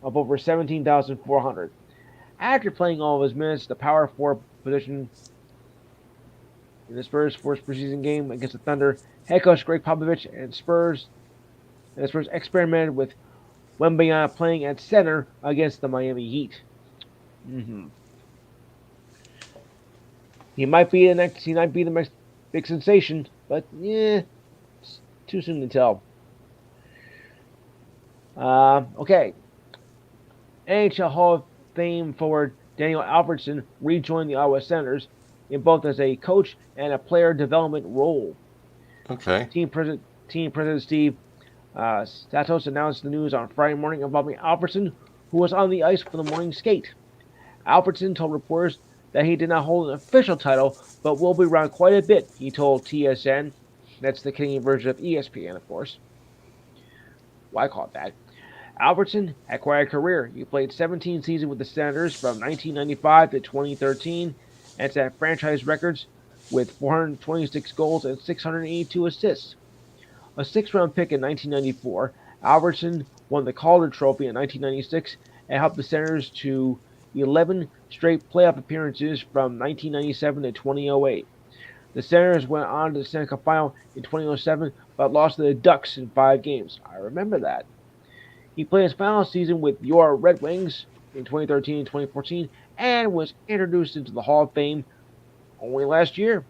of over 17,400. After playing all of his minutes, the power forward position in the Spurs' first preseason game against the Thunder, head coach Greg Popovich and the Spurs experimented with Wembanyama playing at center against the Miami Heat. Mm-hmm. He might be the next big sensation, but it's too soon to tell. Okay. NHL Hall of Fame forward Daniel Alfredsson rejoined the Ottawa Senators in both as a coach and a player development role. Okay. Team President Steve Satos announced the news on Friday morning involving Alfredsson, who was on the ice for the morning skate. Alfredsson told reporters that he did not hold an official title, but will be around quite a bit, he told TSN. That's the Canadian version of ESPN, of course. Why call it that? Alfredsson had quite a career. He played 17 seasons with the Senators from 1995 to 2013 and set franchise records with 426 goals and 682 assists. A sixth-round pick in 1994, Alfredsson won the Calder Trophy in 1996 and helped the Senators to 11 straight playoff appearances from 1997 to 2008. The Senators went on to the Stanley Cup Final in 2007, but lost to the Ducks in 5 games. I remember that. He played his final season with your Red Wings in 2013 and 2014 and was introduced into the Hall of Fame only last year.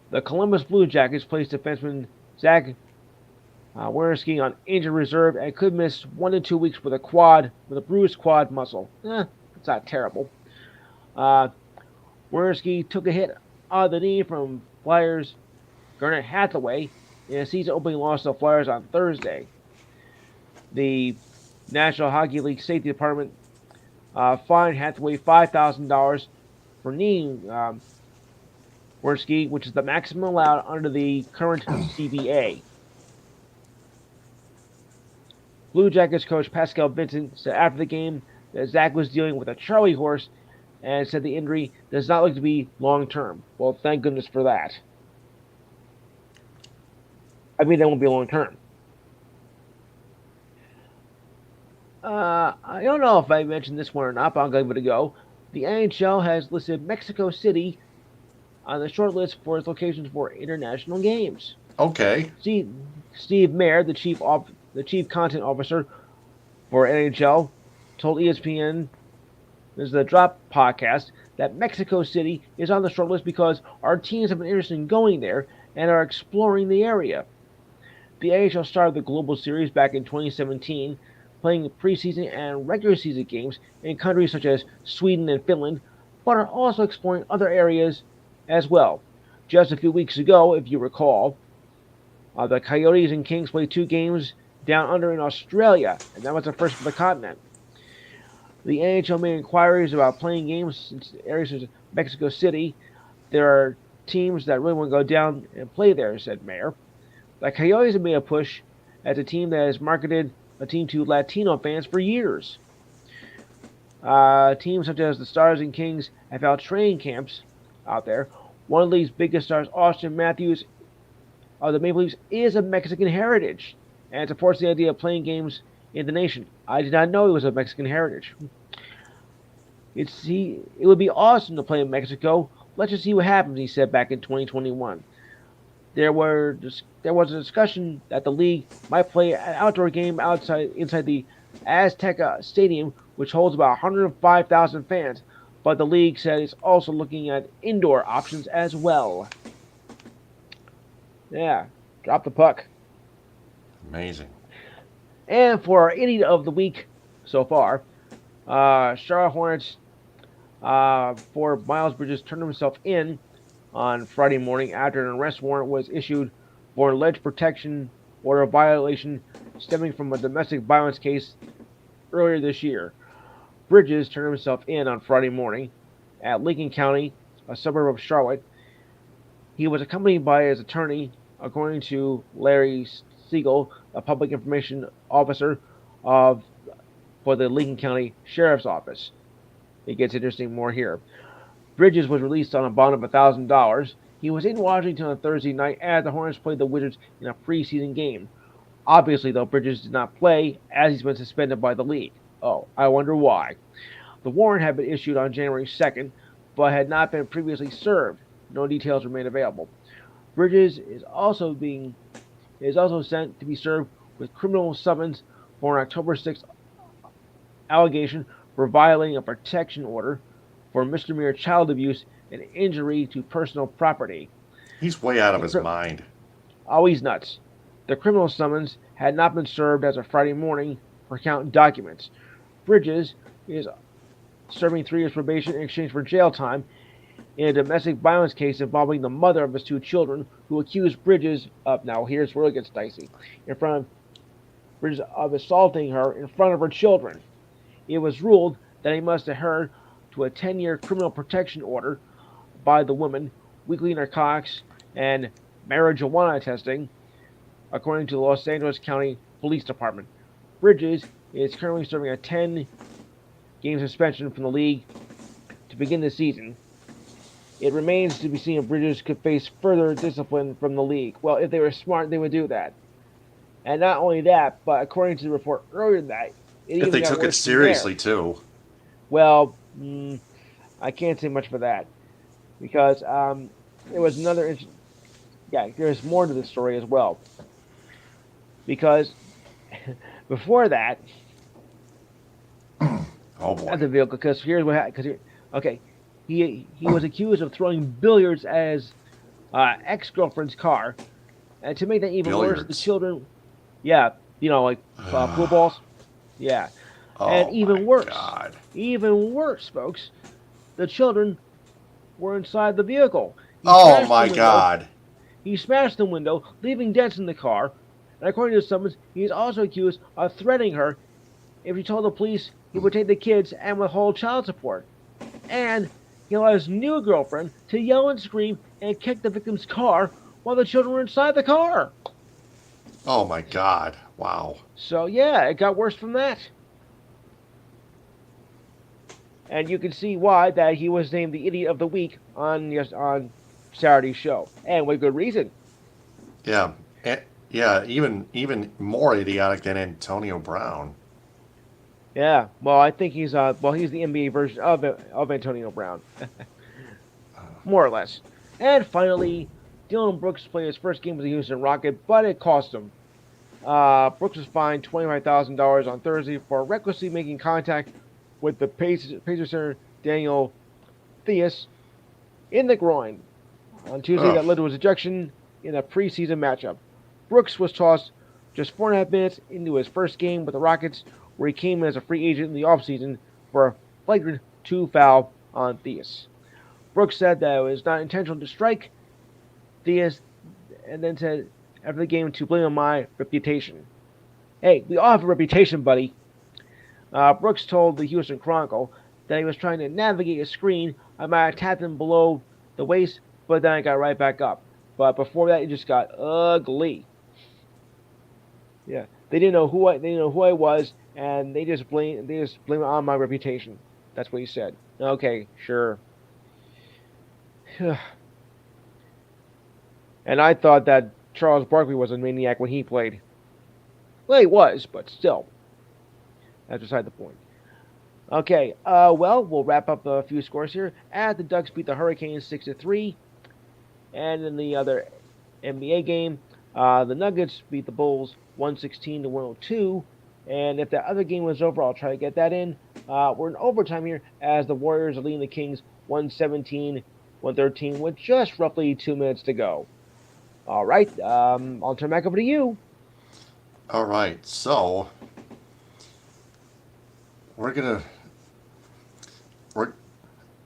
The Columbus Blue Jackets placed defenseman Zach Werenski on injured reserve and could miss 1 to 2 weeks with a bruised quad muscle. That's not terrible. Werenski took a hit on the knee from Flyers Garnet Hathaway in a season-opening loss to the Flyers on Thursday. The National Hockey League Safety Department fined Hathaway $5,000 for kneeing Werenski, which is the maximum allowed under the current CBA. Blue Jackets coach Pascal Vincent said after the game that Zach was dealing with a Charlie horse and said the injury does not look to be long-term. Well, thank goodness for that. I mean, that won't be long-term. I don't know if I mentioned this one or not, but I'm going to give it a go. The NHL has listed Mexico City on the short list for its locations for international games. Okay. Steve Mayer, the chief content officer for NHL, told ESPN, this is the Drop podcast, that Mexico City is on the short list because our teams have been interested in going there and are exploring the area. The NHL started the Global Series back in 2017, playing preseason and regular season games in countries such as Sweden and Finland, but are also exploring other areas as well. Just a few weeks ago, if you recall, the Coyotes and Kings played 2 games down under in Australia, and that was the first for the continent. The NHL made inquiries about playing games in areas such as Mexico City. There are teams that really want to go down and play there, said Mayer. The Coyotes have made a push as a team that is marketed a team to Latino fans for years. Teams such as the Stars and Kings have held training camps out there. One of the league's biggest stars, Austin Matthews of the Maple Leafs, is of Mexican heritage and supports the idea of playing games in the nation. I did not know he was of Mexican heritage. It would be awesome to play in Mexico. Let's just see what happens, he said back in 2021. There was a discussion that the league might play an outdoor game inside the Azteca Stadium, which holds about 105,000 fans. But the league said it's also looking at indoor options as well. Yeah, drop the puck. Amazing. And for our idiot of the week so far, Charlotte Hornets for Miles Bridges turned himself in on Friday morning after an arrest warrant was issued for alleged protection order violation stemming from a domestic violence case earlier this year. Bridges turned himself in on Friday morning at Lincoln County, a suburb of Charlotte. He was accompanied by his attorney, according to Larry Siegel, a public information officer for the Lincoln County Sheriff's Office. It gets interesting more here. Bridges was released on a bond of $1,000. He was in Washington on Thursday night as the Hornets played the Wizards in a preseason game. Obviously, though, Bridges did not play as he's been suspended by the league. Oh, I wonder why. The warrant had been issued on January 2nd, but had not been previously served. No details remain available. Bridges is also sent to be served with criminal summons for an October 6th allegation for violating a protection order for misdemeanor child abuse and injury to personal property. He's way out of his mind. Oh, he's nuts. The criminal summons had not been served as of Friday morning for count documents. Bridges is serving 3 years probation in exchange for jail time in a domestic violence case involving the mother of his 2 children, who accused Bridges of, now here's where it gets dicey, in front of Bridges of assaulting her in front of her children. It was ruled that he must adhere to a 10-year criminal protection order by the woman, weekly narcotics, and marijuana testing, according to the Los Angeles County Police Department. Bridges is currently serving a 10-game suspension from the league to begin the season. It remains to be seen if Bridges could face further discipline from the league. Well, if they were smart, they would do that. And not only that, but according to the report earlier that, if they took it seriously too. Well, I can't say much for that, because there was another. There's more to the story as well. Because before that, oh boy, at the vehicle. Because here's what happened. Okay, he was accused of throwing billiards at his ex-girlfriend's car, and to make that even worse, the children, like pool balls. Yeah. Oh, and even worse, God. Folks, the children were inside the vehicle. Oh, my God. He smashed the window, leaving dents in the car. And according to the summons, he is also accused of threatening her. If he told the police, he would take the kids and withhold child support. And he allowed his new girlfriend to yell and scream and kick the victim's car while the children were inside the car. Oh, my God. Wow. So, yeah, it got worse from that. And you can see why that he was named the Idiot of the Week on Saturday's show. And with good reason. Yeah. Yeah, even more idiotic than Antonio Brown. Yeah, well, I think he's the NBA version of Antonio Brown. More or less. And finally, Dylan Brooks played his first game with the Houston Rockets, but it cost him. Brooks was fined $25,000 on Thursday for recklessly making contact with the Pacers center Daniel Theus in the groin on Tuesday. That led to his ejection in a preseason matchup. Brooks was tossed just 4.5 minutes into his first game with the Rockets, where he came in as a free agent in the offseason for a flagrant 2 foul on Theus. Brooks said that it was not intentional to strike Theus, and then said after the game to blame on my reputation. Hey, we all have a reputation, buddy. Brooks told the Houston Chronicle that he was trying to navigate a screen. I might have tapped him below the waist, but then I got right back up. But before that, it just got ugly. Yeah. they didn't know who I was, and they just blame it on my reputation. That's what he said. Okay, sure. And I thought that Charles Barkley was a maniac when he played. Well, he was, but still, that's beside the point. Okay, well, we'll wrap up a few scores here. As the Ducks beat the Hurricanes 6-3, and in the other NBA game, the Nuggets beat the Bulls 116-102. And if that other game was over, I'll try to get that in. We're in overtime here as the Warriors are leading the Kings 117-113 with just roughly 2 minutes to go. All right, I'll turn back over to you. All right, so we're gonna we're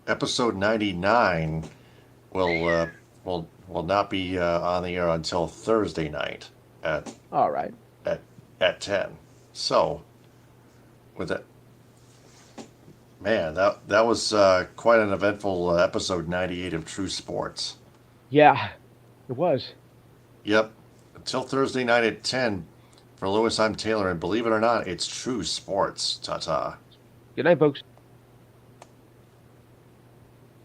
episode 99 will will not be on the air until Thursday night at All right. at at 10. So with that, man, that was quite an eventful episode 98 of True Sports. Yeah, it was. Yep. Until Thursday night at 10. For Lewis, I'm Taylor, and believe it or not, it's True Sports. Ta ta. Good night, folks.